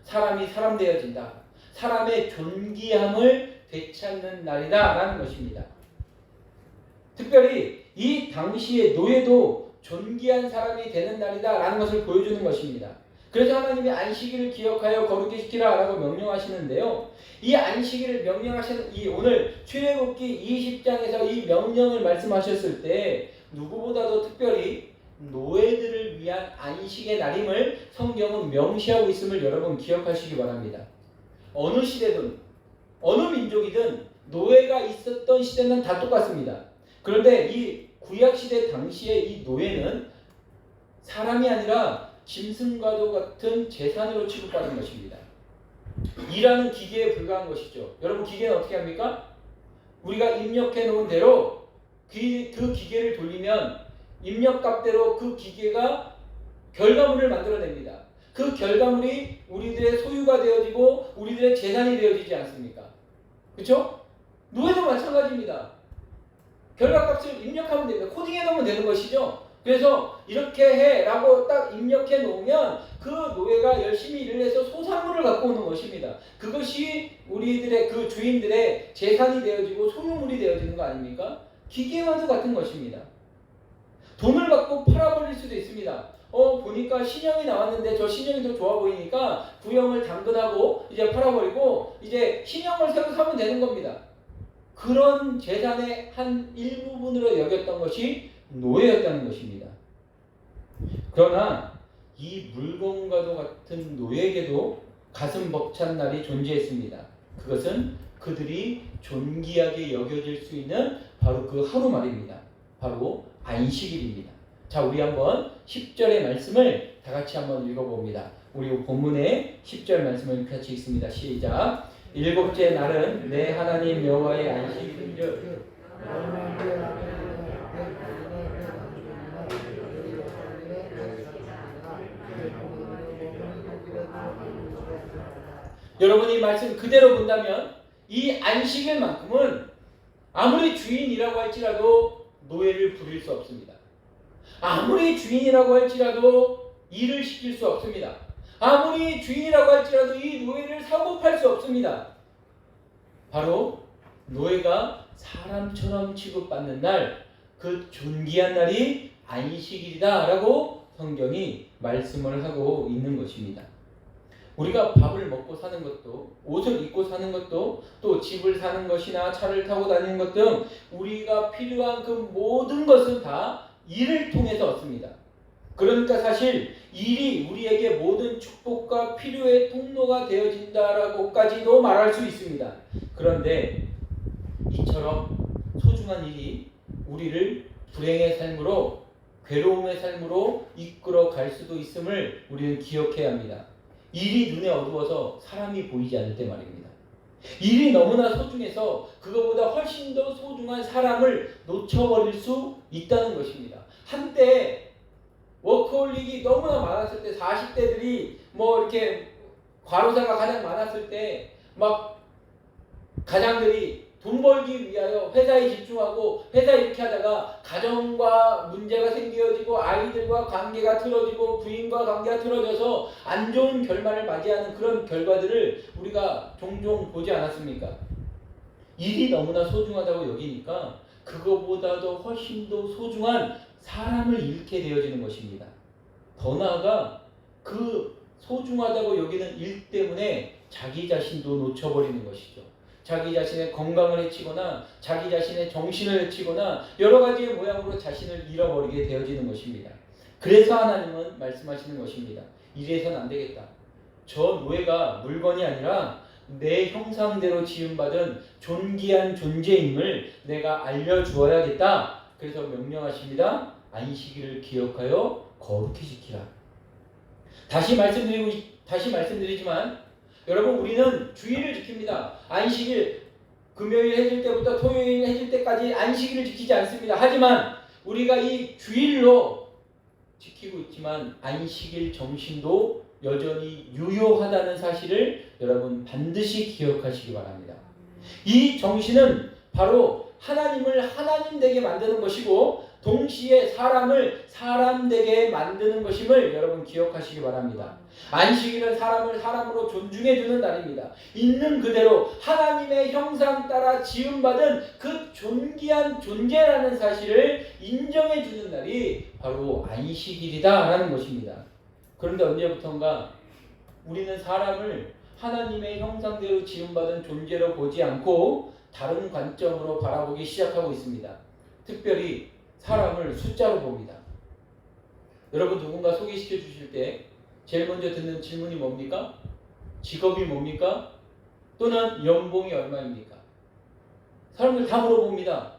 사람이 사람 되어진다. 사람의 존귀함을 되찾는 날이다라는 것입니다. 특별히 이 당시의 노예도 존귀한 사람이 되는 날이다라는 것을 보여주는 것입니다. 그래서 하나님이 안식일을 기억하여 거룩히 지키라라고 명령하시는데요. 이 안식일을 명령하시는 이 오늘 출애굽기 20장에서 이 명령을 말씀하셨을 때 누구보다도 특별히 노예들을 위한 안식의 날임을 성경은 명시하고 있음을 여러분 기억하시기 바랍니다. 어느 시대든 어느 민족이든 노예가 있었던 시대는 다 똑같습니다. 그런데 이 구약시대 당시에 이 노예는 사람이 아니라 짐승과도 같은 재산으로 취급받은 것입니다. 일하는 기계에 불과한 것이죠. 여러분 기계는 어떻게 합니까? 우리가 입력해 놓은 대로 그 기계를 돌리면 입력값대로 그 기계가 결과물을 만들어냅니다. 그 결과물이 우리들의 소유가 되어지고 우리들의 재산이 되어지지 않습니까? 그렇죠? 노예도 마찬가지입니다. 결과값을 입력하면 됩니다. 코딩해 놓으면 되는 것이죠. 그래서 이렇게 해 라고 딱 입력해 놓으면 그 노예가 열심히 일을 해서 소산물을 갖고 오는 것입니다. 그것이 우리들의 그 주인들의 재산이 되어지고 소유물이 되어지는 거 아닙니까? 기계와도 같은 것입니다. 돈을 받고 팔아버릴 수도 있습니다. 보니까 신형이 나왔는데 저 신형이 더 좋아 보이니까 구형을 당근하고 이제 팔아버리고 이제 신형을 새로 사면 되는 겁니다. 그런 재산의 한 일부분으로 여겼던 것이 노예였다는 것입니다. 그러나 이 물건과도 같은 노예에게도 가슴 벅찬 날이 존재했습니다. 그것은 그들이 존귀하게 여겨질 수 있는 바로 그 하루 말입니다. 바로 안식일입니다. 자, 우리 한번 10절의 말씀을 다 같이 한번 읽어봅니다. 우리 본문의 10절 말씀을 같이 읽습니다. 시작. 일곱째 날은 내 하나님 여호와의 안식일인즉 여러분이 말씀 그대로 본다면 이 안식일만큼은 아무리 주인이라고 할지라도 노예를 부릴 수 없습니다. 아무리 주인이라고 할지라도 일을 시킬 수 없습니다. 아무리 주인이라고 할지라도 이 노예를 사고 팔 수 없습니다. 바로 노예가 사람처럼 취급받는 날, 그 존귀한 날이 안식일이다라고 성경이 말씀을 하고 있는 것입니다. 우리가 밥을 먹고 사는 것도, 옷을 입고 사는 것도, 또 집을 사는 것이나 차를 타고 다니는 것 등 우리가 필요한 그 모든 것은 다 일을 통해서 얻습니다. 그러니까 사실 일이 우리에게 모든 축복과 필요의 통로가 되어진다라고까지도 말할 수 있습니다. 그런데 이처럼 소중한 일이 우리를 불행의 삶으로, 괴로움의 삶으로 이끌어 갈 수도 있음을 우리는 기억해야 합니다. 일이 눈에 어두워서 사람이 보이지 않을 때 말입니다. 일이 너무나 소중해서 그거보다 훨씬 더 소중한 사람을 놓쳐버릴 수 있다는 것입니다. 한때 워커홀릭이 너무나 많았을 때, 40대들이 뭐 이렇게 과로사가 가장 많았을 때 막 가장들이 돈 벌기 위하여 회사에 집중하고 회사 이렇게 하다가 가정과 문제가 생겨지고 아이들과 관계가 틀어지고 부인과 관계가 틀어져서 안 좋은 결말을 맞이하는 그런 결과들을 우리가 종종 보지 않았습니까? 일이 너무나 소중하다고 여기니까 그거보다도 훨씬 더 소중한 사람을 잃게 되어지는 것입니다. 더 나아가 그 소중하다고 여기는 일 때문에 자기 자신도 놓쳐버리는 것이죠. 자기 자신의 건강을 해치거나 자기 자신의 정신을 해치거나 여러 가지의 모양으로 자신을 잃어버리게 되어지는 것입니다. 그래서 하나님은 말씀하시는 것입니다. 이래서는 안 되겠다. 저 노예가 물건이 아니라 내 형상대로 지음받은 존귀한 존재임을 내가 알려주어야겠다. 그래서 명령하십니다. 안식일을 기억하여 거룩히 지키라. 다시 말씀드리지만 여러분, 우리는 주일을 지킵니다. 안식일, 금요일 해질 때부터 토요일 해질 때까지 안식일을 지키지 않습니다. 하지만 우리가 이 주일로 지키고 있지만 안식일 정신도 여전히 유효하다는 사실을 여러분 반드시 기억하시기 바랍니다. 이 정신은 바로 하나님을 하나님 되게 만드는 것이고 동시에 사람을 사람 되게 만드는 것임을 여러분 기억하시기 바랍니다. 안식일은 사람을 사람으로 존중해 주는 날입니다. 있는 그대로 하나님의 형상 따라 지음받은 그 존귀한 존재라는 사실을 인정해 주는 날이 바로 안식일이다라는 것입니다. 그런데 언제부턴가 우리는 사람을 하나님의 형상대로 지음받은 존재로 보지 않고 다른 관점으로 바라보기 시작하고 있습니다. 특별히 사람을 숫자로 봅니다. 여러분 누군가 소개시켜 주실 때 제일 먼저 듣는 질문이 뭡니까? 직업이 뭡니까? 또는 연봉이 얼마입니까? 사람들 다 물어봅니다.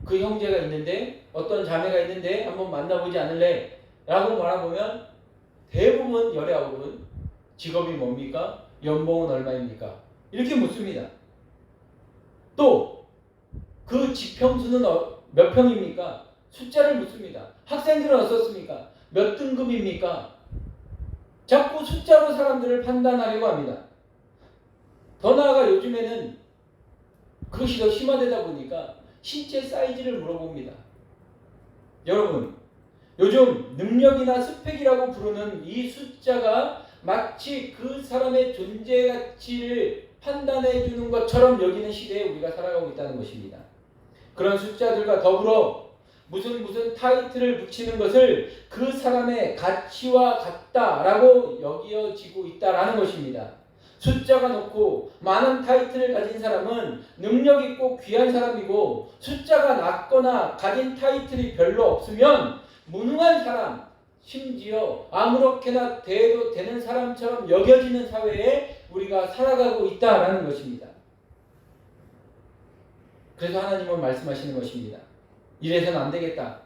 그 형제가 있는데 어떤 자매가 있는데 한번 만나보지 않을래? 라고 말해보면 대부분 열애아홉은 직업이 뭡니까? 연봉은 얼마입니까? 이렇게 묻습니다. 또 그 지평수는 몇 평입니까? 숫자를 묻습니다. 학생들은 어떻습니까? 몇 등급입니까? 자꾸 숫자로 사람들을 판단하려고 합니다. 더 나아가 요즘에는 그것이 더 심화되다 보니까 신체 사이즈를 물어봅니다. 여러분, 요즘 능력이나 스펙이라고 부르는 이 숫자가 마치 그 사람의 존재 가치를 판단해 주는 것처럼 여기는 시대에 우리가 살아가고 있다는 것입니다. 그런 숫자들과 더불어 무슨 타이틀을 붙이는 것을 그 사람의 가치와 같다라고 여겨지고 있다라는 것입니다. 숫자가 높고 많은 타이틀을 가진 사람은 능력 있고 귀한 사람이고, 숫자가 낮거나 가진 타이틀이 별로 없으면 무능한 사람, 심지어 아무렇게나 대해도 되는 사람처럼 여겨지는 사회에 우리가 살아가고 있다라는 것입니다. 그래서 하나님은 말씀하시는 것입니다. 이래서는 안 되겠다.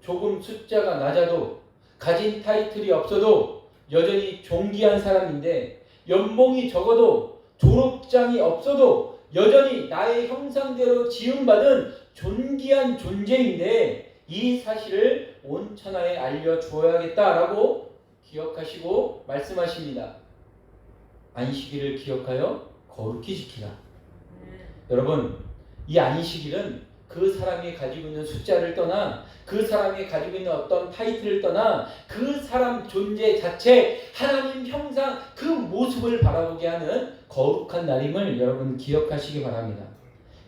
조금 숫자가 낮아도 가진 타이틀이 없어도 여전히 존귀한 사람인데, 연봉이 적어도 졸업장이 없어도 여전히 나의 형상대로 지음받은 존귀한 존재인데 이 사실을 온 천하에 알려주어야겠다라고 기억하시고 말씀하십니다. 안식일을 기억하여 거룩히 지키라. 여러분, 이 안식일은 그 사람이 가지고 있는 숫자를 떠나, 그 사람이 가지고 있는 어떤 타이틀을 떠나 그 사람 존재 자체, 하나님 형상 그 모습을 바라보게 하는 거룩한 날임을 여러분 기억하시기 바랍니다.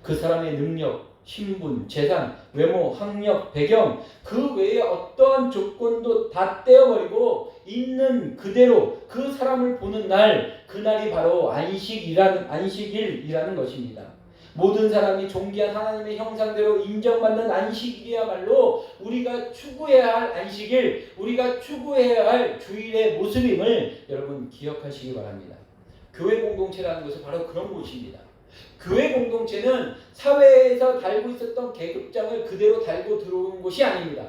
그 사람의 능력, 신분, 재산, 외모, 학력, 배경, 그 외에 어떠한 조건도 다 떼어버리고 있는 그대로 그 사람을 보는 날, 그날이 바로 안식일이라는 것입니다. 모든 사람이 존귀한 하나님의 형상대로 인정받는 안식일이야말로 우리가 추구해야 할 안식일, 우리가 추구해야 할 주일의 모습임을 여러분 기억하시기 바랍니다. 교회 공동체라는 것은 바로 그런 곳입니다. 교회 공동체는 사회에서 달고 있었던 계급장을 그대로 달고 들어오는 곳이 아닙니다.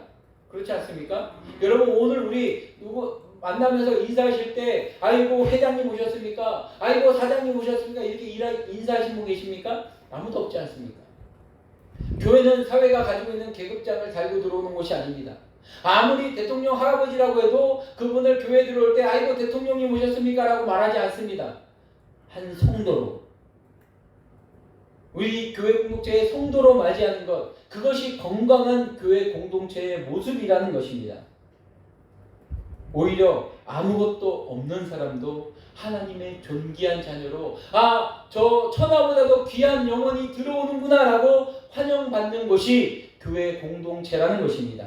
그렇지 않습니까? 여러분, 오늘 우리 누구 만나면서 인사하실 때 아이고 회장님 오셨습니까? 아이고 사장님 오셨습니까? 이렇게 인사하신 분 계십니까? 아무도 없지 않습니까? 교회는 사회가 가지고 있는 계급장을 달고 들어오는 곳이 아닙니다. 아무리 대통령 할아버지라고 해도 그분을 교회에 들어올 때 아이고 대통령님 오셨습니까? 라고 말하지 않습니다. 한 성도로, 우리 교회 공동체의 성도로 맞이하는 것, 그것이 건강한 교회 공동체의 모습이라는 것입니다. 오히려 아무것도 없는 사람도 하나님의 존귀한 자녀로, 저 천하보다도 귀한 영혼이 들어오는구나 라고 환영받는 것이 교회 공동체라는 것입니다.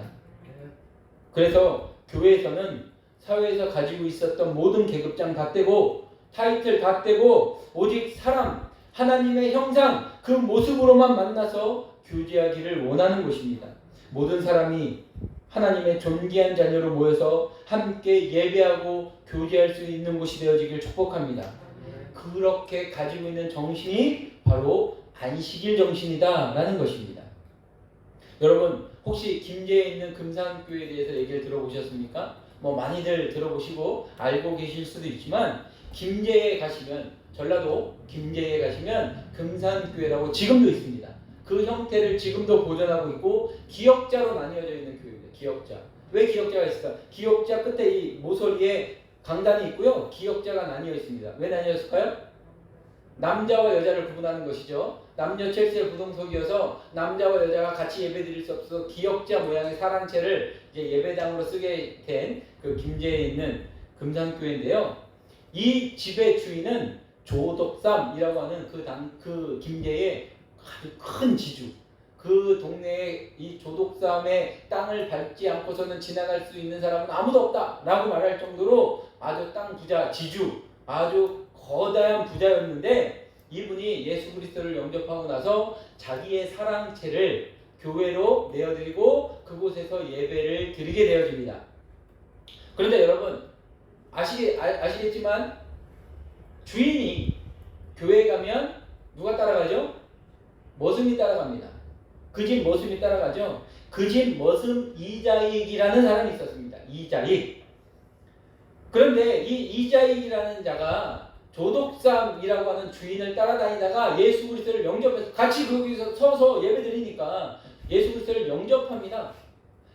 그래서 교회에서는 사회에서 가지고 있었던 모든 계급장 다 떼고 타이틀 다 떼고 오직 사람, 하나님의 형상 그 모습으로만 만나서 교제하기를 원하는 것입니다. 모든 사람이 하나님의 존귀한 자녀로 모여서 함께 예배하고 교제할 수 있는 곳이 되어지길 축복합니다. 그렇게 가지고 있는 정신이 바로 안식일 정신이다라는 것입니다. 여러분, 혹시 김제에 있는 금산교회에 대해서 얘기를 들어보셨습니까? 많이들 들어보시고 알고 계실 수도 있지만, 김제에 가시면, 전라도 김제에 가시면 금산교회라고 지금도 있습니다. 그 형태를 지금도 보존하고 있고 기역자로 나뉘어져 있는 교회입니다. 기역자. 왜 기역자가 있을까? 기역자 끝에 이 모서리에 강단이 있고요. 기역자가 나뉘어 있습니다. 왜 나뉘었을까요? 남자와 여자를 구분하는 것이죠. 남녀 첼시의 부동석이어서 남자와 여자가 같이 예배드릴 수 없어서 기역자 모양의 사랑채를 이제 예배당으로 쓰게 된 그 김제에 있는 금산교회인데요. 이 집의 주인은 조덕삼이라고 하는 그 김제의 아주 큰 지주. 그 동네에 이 조덕삼의 땅을 밟지 않고서는 지나갈 수 있는 사람은 아무도 없다라고 말할 정도로 아주 땅 부자, 지주, 아주 거대한 부자였는데 이분이 예수 그리스도를 영접하고 나서 자기의 사랑채를 교회로 내어드리고 그곳에서 예배를 드리게 되어집니다. 그런데 여러분 아시겠지만 주인이 교회에 가면 누가 따라가죠? 머슴이 따라갑니다. 그 집 머슴이 따라가죠. 그 집 머슴 이자익이라는 사람이 있었습니다. 이자익. 그런데 이 이자익이라는 자가 조덕삼이라고 하는 주인을 따라다니다가 예수 그리스도를 영접해서 같이 거기서 서서 예배드리니까 예수 그리스도를 영접합니다.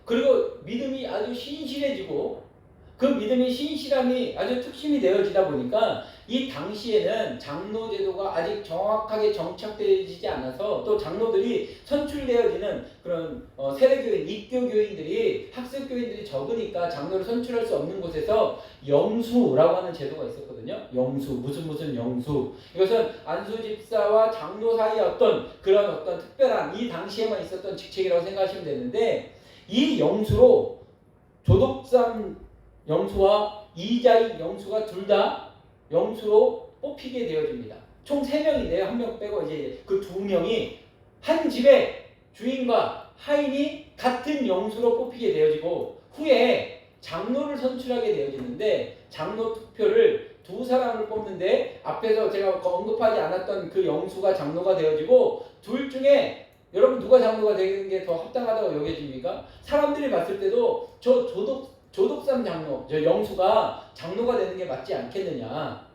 그리고 믿음이 아주 신실해지고 그 믿음의 신실함이 아주 특심이 되어지다 보니까 이 당시에는 장로 제도가 아직 정확하게 정착되어지지 않아서 또 장로들이 선출되어지는 그런 세례교인, 입교교인들이 학습교인들이 적으니까 장로를 선출할 수 없는 곳에서 영수라고 하는 제도가 있었거든요. 영수, 무슨 영수. 이것은 안수 집사와 장로 사이의 어떤 특별한 이 당시에만 있었던 직책이라고 생각하시면 되는데 이 영수로 조덕삼 영수와 이자익 영수가 둘 다 영수로 뽑히게 되어집니다. 총 3명인데요. 한 명 빼고 이제 그 2명이 한 집의 주인과 하인이 같은 영수로 뽑히게 되어지고 후에 장로를 선출하게 되어지는데 장로 투표를 2사람을 뽑는데 앞에서 제가 언급하지 않았던 그 영수가 장로가 되어지고 둘 중에 여러분 누가 장로가 되는 게 더 합당하다고 여겨집니까? 사람들이 봤을 때도 저 조덕삼 장로, 저 영수가 장로가 되는 게 맞지 않겠느냐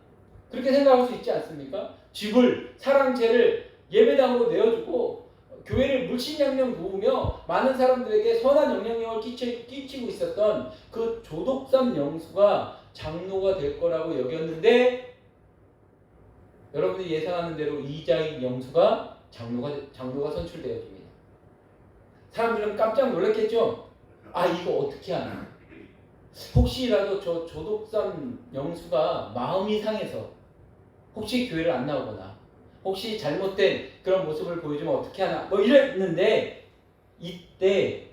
그렇게 생각할 수 있지 않습니까? 집을, 사랑채를 예배당으로 내어주고 교회를 물신양명 도우며 많은 사람들에게 선한 영향력을 끼치고 있었던 그 조덕삼 영수가 장로가 될 거라고 여겼는데 여러분이 예상하는 대로 이자익 영수가 장로가 선출되어집니다. 사람들은 깜짝 놀랐겠죠? 아 이거 어떻게 하나? 혹시라도 저 조덕삼 영수가 마음이 상해서 혹시 교회를 안 나오거나 혹시 잘못된 그런 모습을 보여주면 어떻게 하나 뭐 이랬는데 이때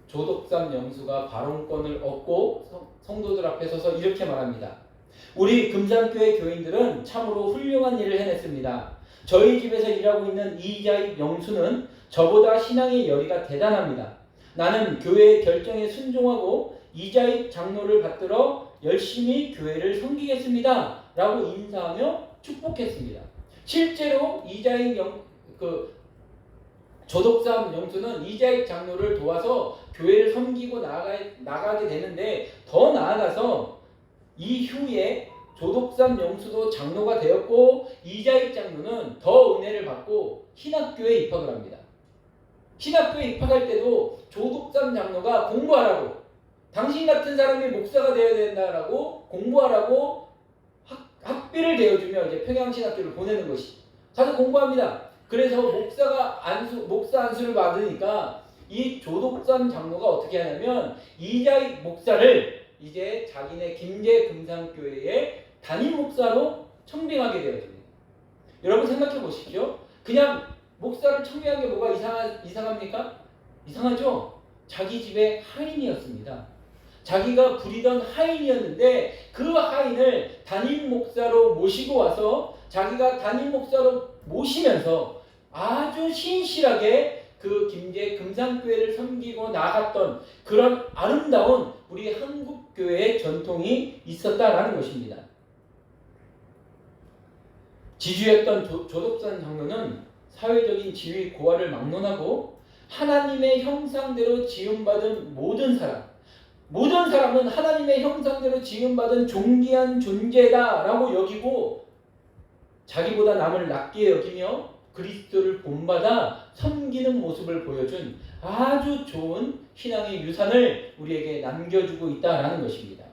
조덕삼 영수가 발언권을 얻고 성도들 앞에 서서 이렇게 말합니다. 우리 금산교회 교인들은 참으로 훌륭한 일을 해냈습니다. 저희 집에서 일하고 있는 이자익 영수는 저보다 신앙의 열의가 대단합니다. 나는 교회의 결정에 순종하고 이자익 장로를 받들어 열심히 교회를 섬기겠습니다. 라고 인사하며 축복했습니다. 실제로 이자익 조덕삼 영수는 이자익 장로를 도와서 교회를 섬기고 나가게 되는데 더 나아가서 이후에 조덕삼 영수도 장로가 되었고 이자익 장로는 더 은혜를 받고 신학교에 입학을 합니다. 신학교에 입학할 때도 조덕삼 장로가 공부하라고 당신 같은 사람이 목사가 되어야 된다라고 공부하라고 학비를 대어주며 이제 평양신학교를 보내는 것이 가서 공부합니다. 그래서 목사 안수를 받으니까 이 조덕삼 장로가 어떻게 하냐면 이자익 목사를 이제 자기네 김제 금산교회의 담임 목사로 청빙하게 되어집니다. 여러분 생각해 보십시오. 그냥 목사를 청빙한 게 뭐가 이상합니까? 이상하죠? 자기 집의 하인이었습니다. 자기가 부리던 하인이었는데 그 하인을 담임 목사로 모시고 와서 자기가 담임 목사로 모시면서 아주 신실하게 그 김제 금산교회를 섬기고 나갔던 그런 아름다운 우리 한국교회의 전통이 있었다라는 것입니다. 지주였던 조덕삼 장로는 사회적인 지위 고하를 막론하고 하나님의 형상대로 지음받은 모든 사람은 하나님의 형상대로 지음받은 존귀한 존재다라고 여기고 자기보다 남을 낮게 여기며 그리스도를 본받아 섬기는 모습을 보여준 아주 좋은 신앙의 유산을 우리에게 남겨주고 있다라는 것입니다.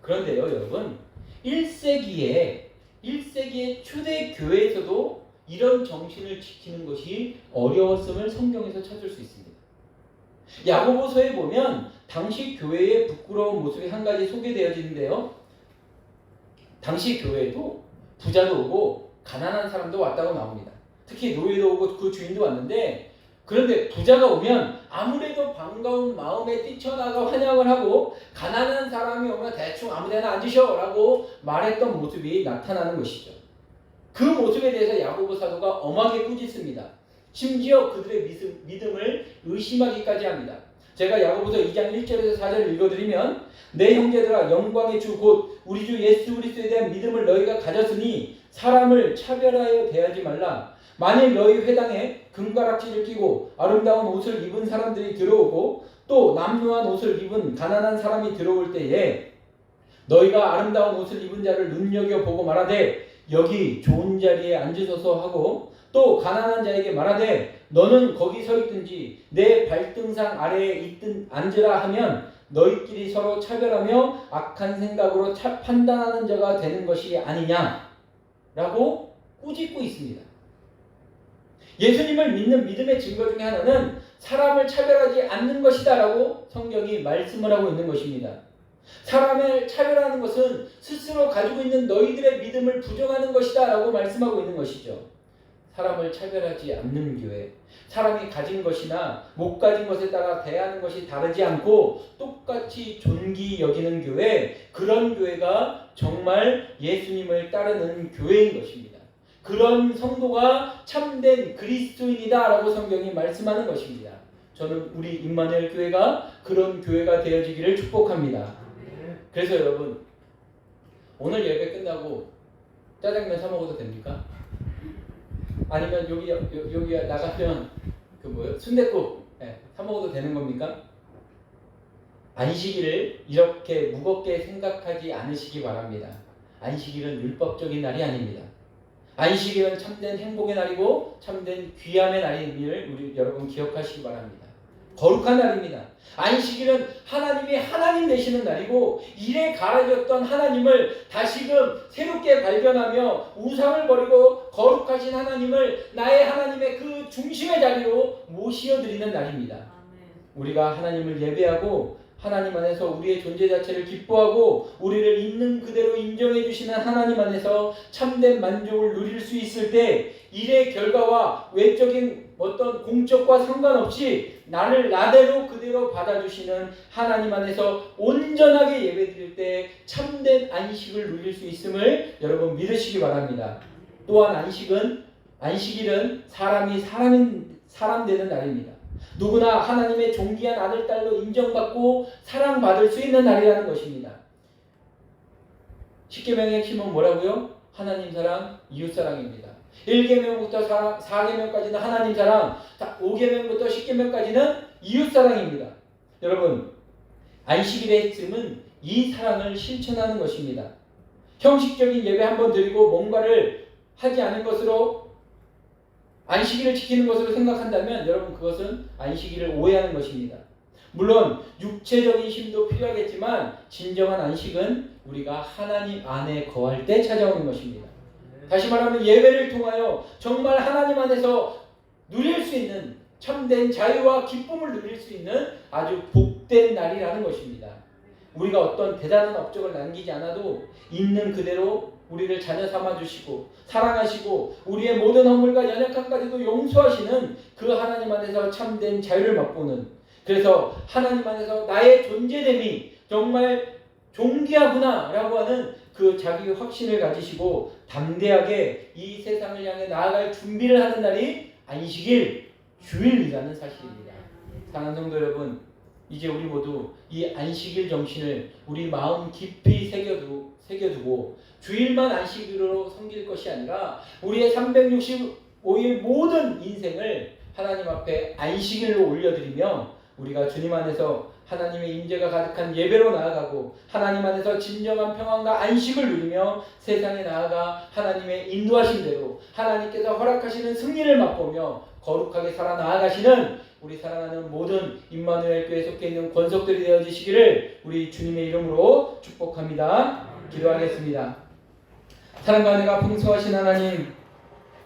그런데요 여러분 1세기에 1세기의 초대 교회에서도 이런 정신을 지키는 것이 어려웠음을 성경에서 찾을 수 있습니다. 야고보서에 보면 당시 교회의 부끄러운 모습이 한 가지 소개되어지는데요. 당시 교회에도 부자도 오고 가난한 사람도 왔다고 나옵니다. 특히 노예도 오고 그 주인도 왔는데, 그런데 부자가 오면 아무래도 반가운 마음에 뛰쳐나가 환영을 하고, 가난한 사람이 오면 대충 아무데나 앉으셔 라고 말했던 모습이 나타나는 것이죠. 그 모습에 대해서 야고보 사도가 엄하게 꾸짖습니다. 심지어 그들의 믿음을 의심하기까지 합니다. 제가 야고보서 2장 1절에서 4절을 읽어드리면, 내 형제들아 영광의 주 곧 우리 주 예수 그리스도에 대한 믿음을 너희가 가졌으니 사람을 차별하여 대하지 말라. 만일 너희 회당에 금가락지를 끼고 아름다운 옷을 입은 사람들이 들어오고 또 남루한 옷을 입은 가난한 사람이 들어올 때에 너희가 아름다운 옷을 입은 자를 눈여겨보고 말하되 여기 좋은 자리에 앉으소서 하고, 또 가난한 자에게 말하되 너는 거기 서 있든지 내 발등상 아래에 앉으라 하면 너희끼리 서로 차별하며 악한 생각으로 판단하는 자가 되는 것이 아니냐라고 꾸짖고 있습니다. 예수님을 믿는 믿음의 증거 중에 하나는 사람을 차별하지 않는 것이다 라고 성경이 말씀을 하고 있는 것입니다. 사람을 차별하는 것은 스스로 가지고 있는 너희들의 믿음을 부정하는 것이다 라고 말씀하고 있는 것이죠. 사람을 차별하지 않는 교회, 사람이 가진 것이나 못 가진 것에 따라 대하는 것이 다르지 않고 똑같이 존귀 여기는 교회, 그런 교회가 정말 예수님을 따르는 교회인 것입니다. 그런 성도가 참된 그리스도인이다 라고 성경이 말씀하는 것입니다. 저는 우리 임마누엘 교회가 그런 교회가 되어지기를 축복합니다. 그래서 여러분, 오늘 예배 끝나고 짜장면 사 먹어도 됩니까? 아니면 여기 나가면 순댓국 사 먹어도 되는 겁니까? 안식일을 이렇게 무겁게 생각하지 않으시기 바랍니다. 안식일은 율법적인 날이 아닙니다. 안식일은 참된 행복의 날이고 참된 귀함의 날임을 우리 여러분 기억하시기 바랍니다. 거룩한 날입니다. 안식일은 하나님이 하나님 되시는 날이고, 일에 가려졌던 하나님을 다시금 새롭게 발견하며 우상을 버리고 거룩하신 하나님을 나의 하나님의 그 중심의 자리로 모시어드리는 날입니다. 우리가 하나님을 예배하고 하나님 안에서 우리의 존재 자체를 기뻐하고 우리를 있는 그대로 인정해 주시는 하나님 안에서 참된 만족을 누릴 수 있을 때, 일의 결과와 외적인 어떤 공적과 상관없이 나를 나대로 그대로 받아주시는 하나님 안에서 온전하게 예배드릴 때 참된 안식을 누릴 수 있음을 여러분 믿으시기 바랍니다. 또한 안식일은 사람이 사람 되는 날입니다. 누구나 하나님의 존귀한 아들, 딸로 인정받고 사랑받을 수 있는 날이라는 것입니다. 십계명의 핵심은 뭐라고요? 하나님 사랑, 이웃 사랑입니다. 1계명부터 4계명까지는 하나님 사랑, 5계명부터 10계명까지는 이웃 사랑입니다. 여러분, 안식일의 핵심은 이 사랑을 실천하는 것입니다. 형식적인 예배 한번 드리고 뭔가를 하지 않은 것으로 안식일을 지키는 것으로 생각한다면 여러분, 그것은 안식일을 오해하는 것입니다. 물론 육체적인 힘도 필요하겠지만 진정한 안식은 우리가 하나님 안에 거할 때 찾아오는 것입니다. 다시 말하면 예배를 통하여 정말 하나님 안에서 누릴 수 있는 참된 자유와 기쁨을 누릴 수 있는 아주 복된 날이라는 것입니다. 우리가 어떤 대단한 업적을 남기지 않아도 있는 그대로 우리를 자녀 삼아주시고 사랑하시고 우리의 모든 허물과 연약함까지도 용서하시는 그 하나님 안에서 참된 자유를 맛보는, 그래서 하나님 안에서 나의 존재됨이 정말 존귀하구나 라고 하는 그 자기 확신을 가지시고 담대하게 이 세상을 향해 나아갈 준비를 하는 날이 안식일, 주일이라는 사실입니다. 사랑하는 성도 여러분, 이제 우리 모두 이 안식일 정신을 우리 마음 깊이 새겨두고 주일만 안식일로 섬길 것이 아니라 우리의 365일 모든 인생을 하나님 앞에 안식일로 올려드리며 우리가 주님 안에서 하나님의 임재가 가득한 예배로 나아가고 하나님 안에서 진정한 평안과 안식을 누리며 세상에 나아가 하나님의 인도하심대로 하나님께서 허락하시는 승리를 맛보며 거룩하게 살아나가시는 우리 사랑하는 모든 임마누엘 교회에 속해 있는 권속들이 되어주시기를 우리 주님의 이름으로 축복합니다. 기도하겠습니다. 사랑과 은혜가 풍성하신 하나님,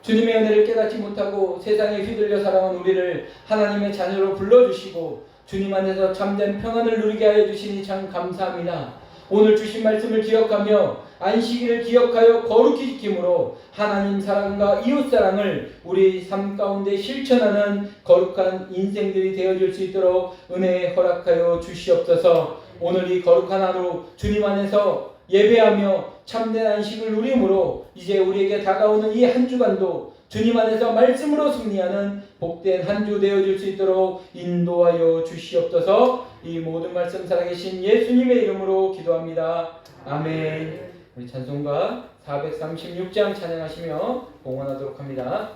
주님의 은혜를 깨닫지 못하고 세상에 휘둘려 살아온 우리를 하나님의 자녀로 불러주시고 주님 안에서 참된 평안을 누리게 하여 주시니 참 감사합니다. 오늘 주신 말씀을 기억하며 안식일을 기억하여 거룩히 지킴으로 하나님 사랑과 이웃 사랑을 우리 삶 가운데 실천하는 거룩한 인생들이 되어질 수 있도록 은혜 허락하여 주시옵소서. 오늘 이 거룩한 하루 주님 안에서 예배하며 참된 안식을 누림으로 이제 우리에게 다가오는 이 한 주간도 주님 안에서 말씀으로 승리하는 복된 한 주 되어질 수 있도록 인도하여 주시옵소서. 이 모든 말씀 살아계신 예수님의 이름으로 기도합니다. 아멘. 우리 찬송가 436장 찬양하시며 봉헌하도록 합니다.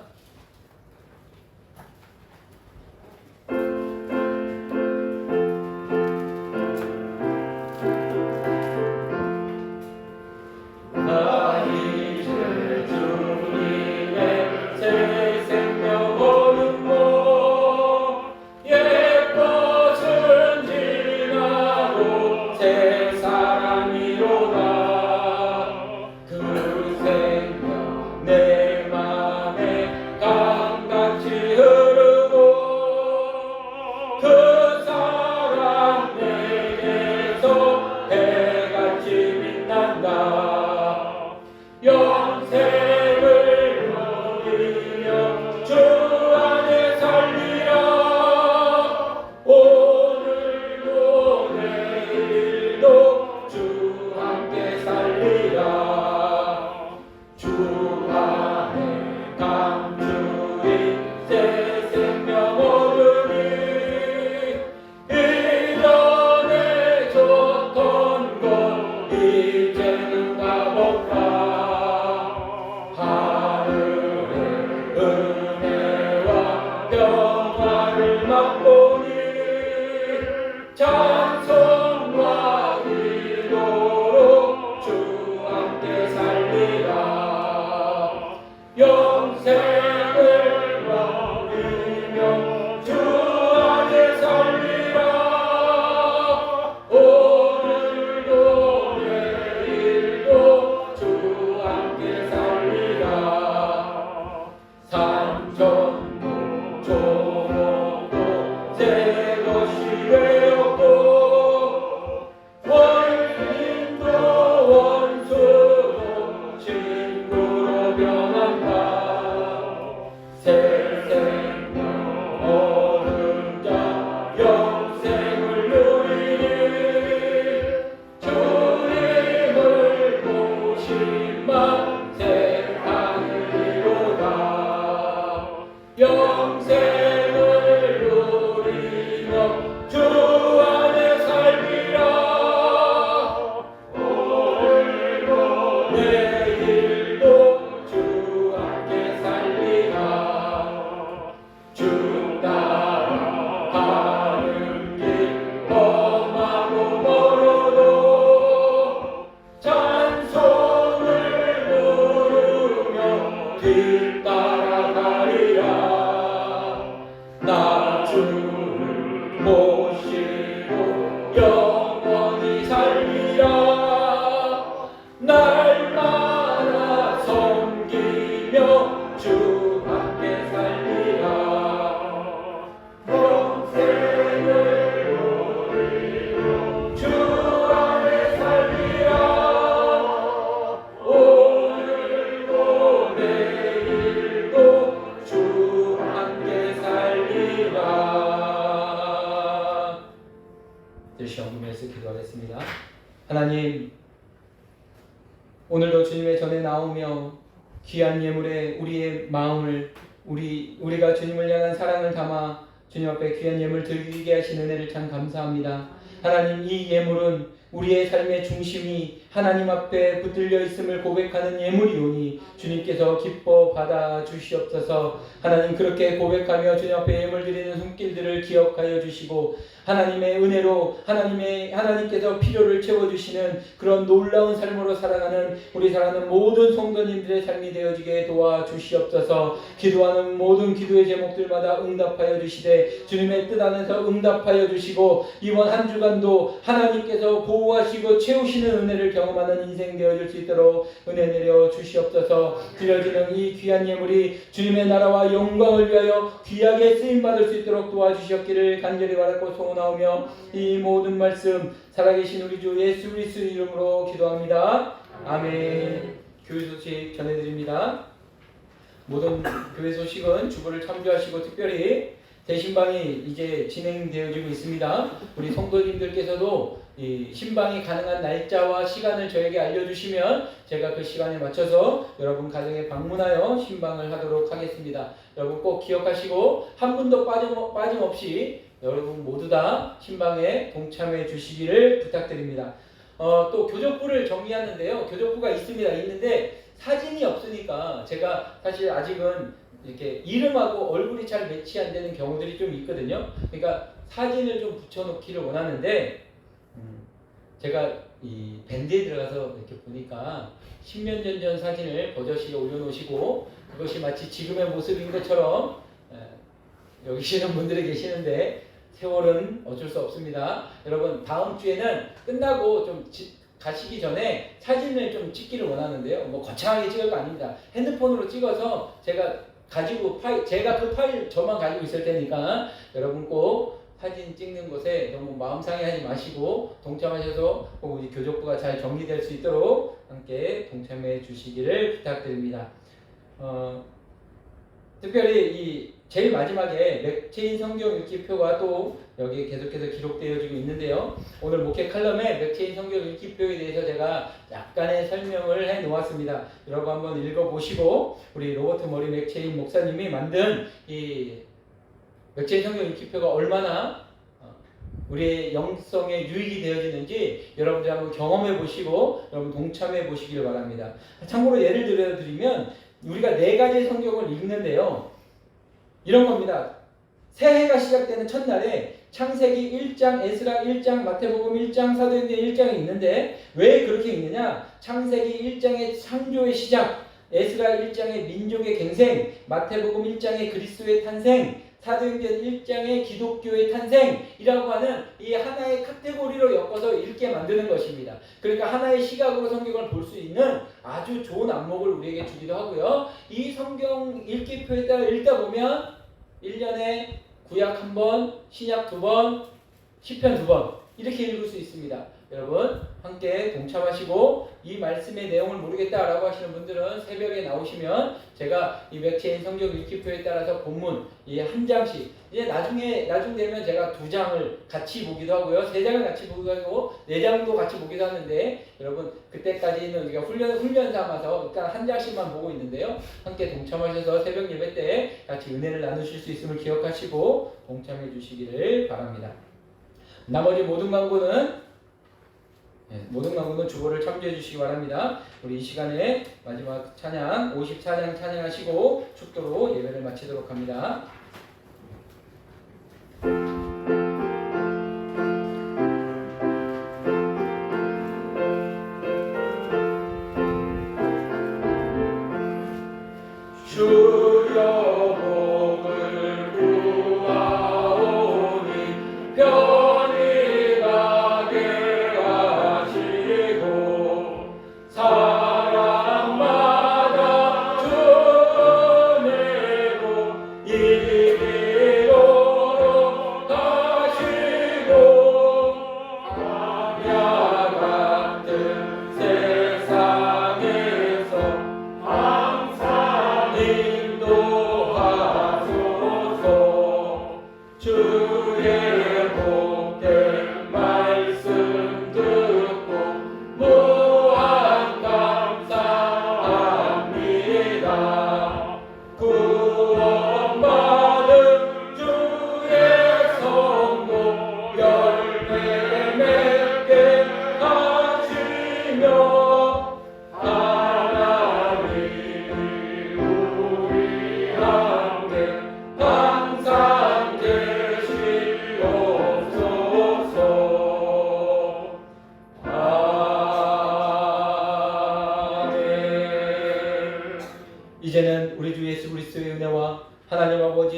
하나님, 오늘도 주님의 전에 나오며 귀한 예물에 우리의 마음을 우리가 주님을 향한 사랑을 담아 주님 앞에 귀한 예물 드리게 하신 은혜를 참 감사합니다. 하나님, 이 예물은 우리의 삶의 중심이 하나님 앞에 붙들려 있음을 고백하는 예물이오니 주님께서 기뻐 받아 주시옵소서. 하나님, 그렇게 고백하며 주님 앞에 예물 드리는 손길들을 기억하여 주시고 하나님의 은혜로 하나님께서 필요를 채워주시는 그런 놀라운 삶으로 살아가는 우리 사랑하는 모든 성도님들의 삶이 되어지게 도와주시옵소서. 기도하는 모든 기도의 제목들마다 응답하여 주시되 주님의 뜻 안에서 응답하여 주시고 이번 한 주간도 하나님께서 보호하시고 채우시는 은혜를 경험하는 인생 되어줄 수 있도록 은혜 내려 주시옵소서. 드려지는 이 귀한 예물이 주님의 나라와 영광을 위하여 귀하게 쓰임받을 수 있도록 도와주셨기를 간절히 바라고 소원하오며 이 모든 말씀 살아계신 우리 주 예수 그리스도 이름으로 기도합니다. 아멘. 교회 소식 전해드립니다. 모든 교회 소식은 주보를 참조하시고 특별히 대신방이 이제 진행되어지고 있습니다. 우리 성도님들께서도 이 신방이 가능한 날짜와 시간을 저에게 알려주시면 제가 그 시간에 맞춰서 여러분 가정에 방문하여 신방을 하도록 하겠습니다. 여러분 꼭 기억하시고 한 분도 빠짐없이 여러분 모두 다 신방에 동참해 주시기를 부탁드립니다. 또 교족부를 정리하는데요. 교족부가 있는데 사진이 없으니까 제가 사실 아직은 이렇게 이름하고 얼굴이 잘 매치 안 되는 경우들이 좀 있거든요. 그러니까 사진을 좀 붙여놓기를 원하는데 제가 이 밴드에 들어가서 이렇게 보니까 10년 전 사진을 버젓이 올려놓으시고 그것이 마치 지금의 모습인 것처럼 여기 계시는 분들이 계시는데 세월은 어쩔 수 없습니다. 여러분 다음 주에는 끝나고 좀 가시기 전에 사진을 좀 찍기를 원하는데요. 뭐 거창하게 찍을 거 아닙니다. 핸드폰으로 찍어서 제가 그 파일 저만 가지고 있을 테니까 여러분 꼭 사진 찍는 곳에 너무 마음 상해하지 마시고 동참하셔서 꼭 우리 교족부가 잘 정리될 수 있도록 함께 동참해 주시기를 부탁드립니다. 특별히 이 제일 마지막에 맥체인 성경 읽기표가 또 여기 계속해서 기록되어지고 있는데요. 오늘 목회 칼럼에 맥체인 성경 읽기표에 대해서 제가 약간의 설명을 해 놓았습니다. 여러분 한번 읽어보시고 우리 로버트 머리 맥체인 목사님이 만든 이 맥체인 성경 읽기표가 얼마나 우리의 영성에 유익이 되어지는지 여러분들 한번 경험해 보시고 여러분 동참해 보시길 바랍니다. 참고로 예를 들어드리면 우리가 4가지 성경을 읽는데요. 이런 겁니다. 새해가 시작되는 첫날에 창세기 1장, 에스라 1장, 마태복음 1장, 사도행전 1장이 있는데 왜 그렇게 읽느냐? 창세기 1장의 창조의 시작, 에스라 1장의 민족의 갱생, 마태복음 1장의 그리스도의 탄생, 사도행전 1장의 기독교의 탄생이라고 하는 이 하나의 카테고리로 엮어서 읽게 만드는 것입니다. 그러니까 하나의 시각으로 성경을 볼 수 있는 아주 좋은 안목을 우리에게 주기도 하고요. 이 성경 읽기표에 따라 읽다 보면 1년에 구약 1번, 신약 2번, 시편 2번 이렇게 읽을 수 있습니다. 여러분 함께 동참하시고 이 말씀의 내용을 모르겠다라고 하시는 분들은 새벽에 나오시면 제가 이 맥체인 성경 읽기표에 따라서 본문 이 한 장씩 이제 나중 되면 제가 2장을 같이 보기도 하고요, 3장을 같이 보기도 하고 4장도 같이 보기도 하는데 여러분 그때까지는 우리가 훈련 삼아서 일단 한 장씩만 보고 있는데요. 함께 동참하셔서 새벽 예배 때 같이 은혜를 나누실 수 있음을 기억하시고 동참해 주시기를 바랍니다. 나머지 모든 광고는 주보를 참조해 주시기 바랍니다. 우리 이 시간에 마지막 찬양 54장 찬양하시고 축도로 예배를 마치도록 합니다. 주여 복을 구하오니 편히 가게 하시고 사랑마다 주내고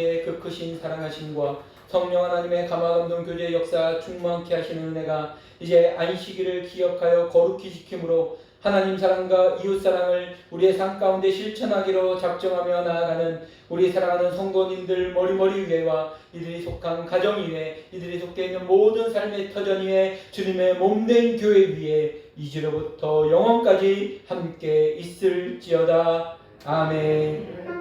아버지의 그 크신 사랑하심과 성령 하나님의 감화감동 교제 역사 충만케 하시는 은혜가 이제 안식일을 기억하여 거룩히 지킴으로 하나님 사랑과 이웃 사랑을 우리의 삶 가운데 실천하기로 작정하며 나아가는 우리 사랑하는 성도님들 머리머리 위에와 이들이 속한 가정 위에 이들이 속해 있는 모든 삶의 터전 위에 주님의 몸된 교회 위에 이제로부터 영원까지 함께 있을지어다. 아멘.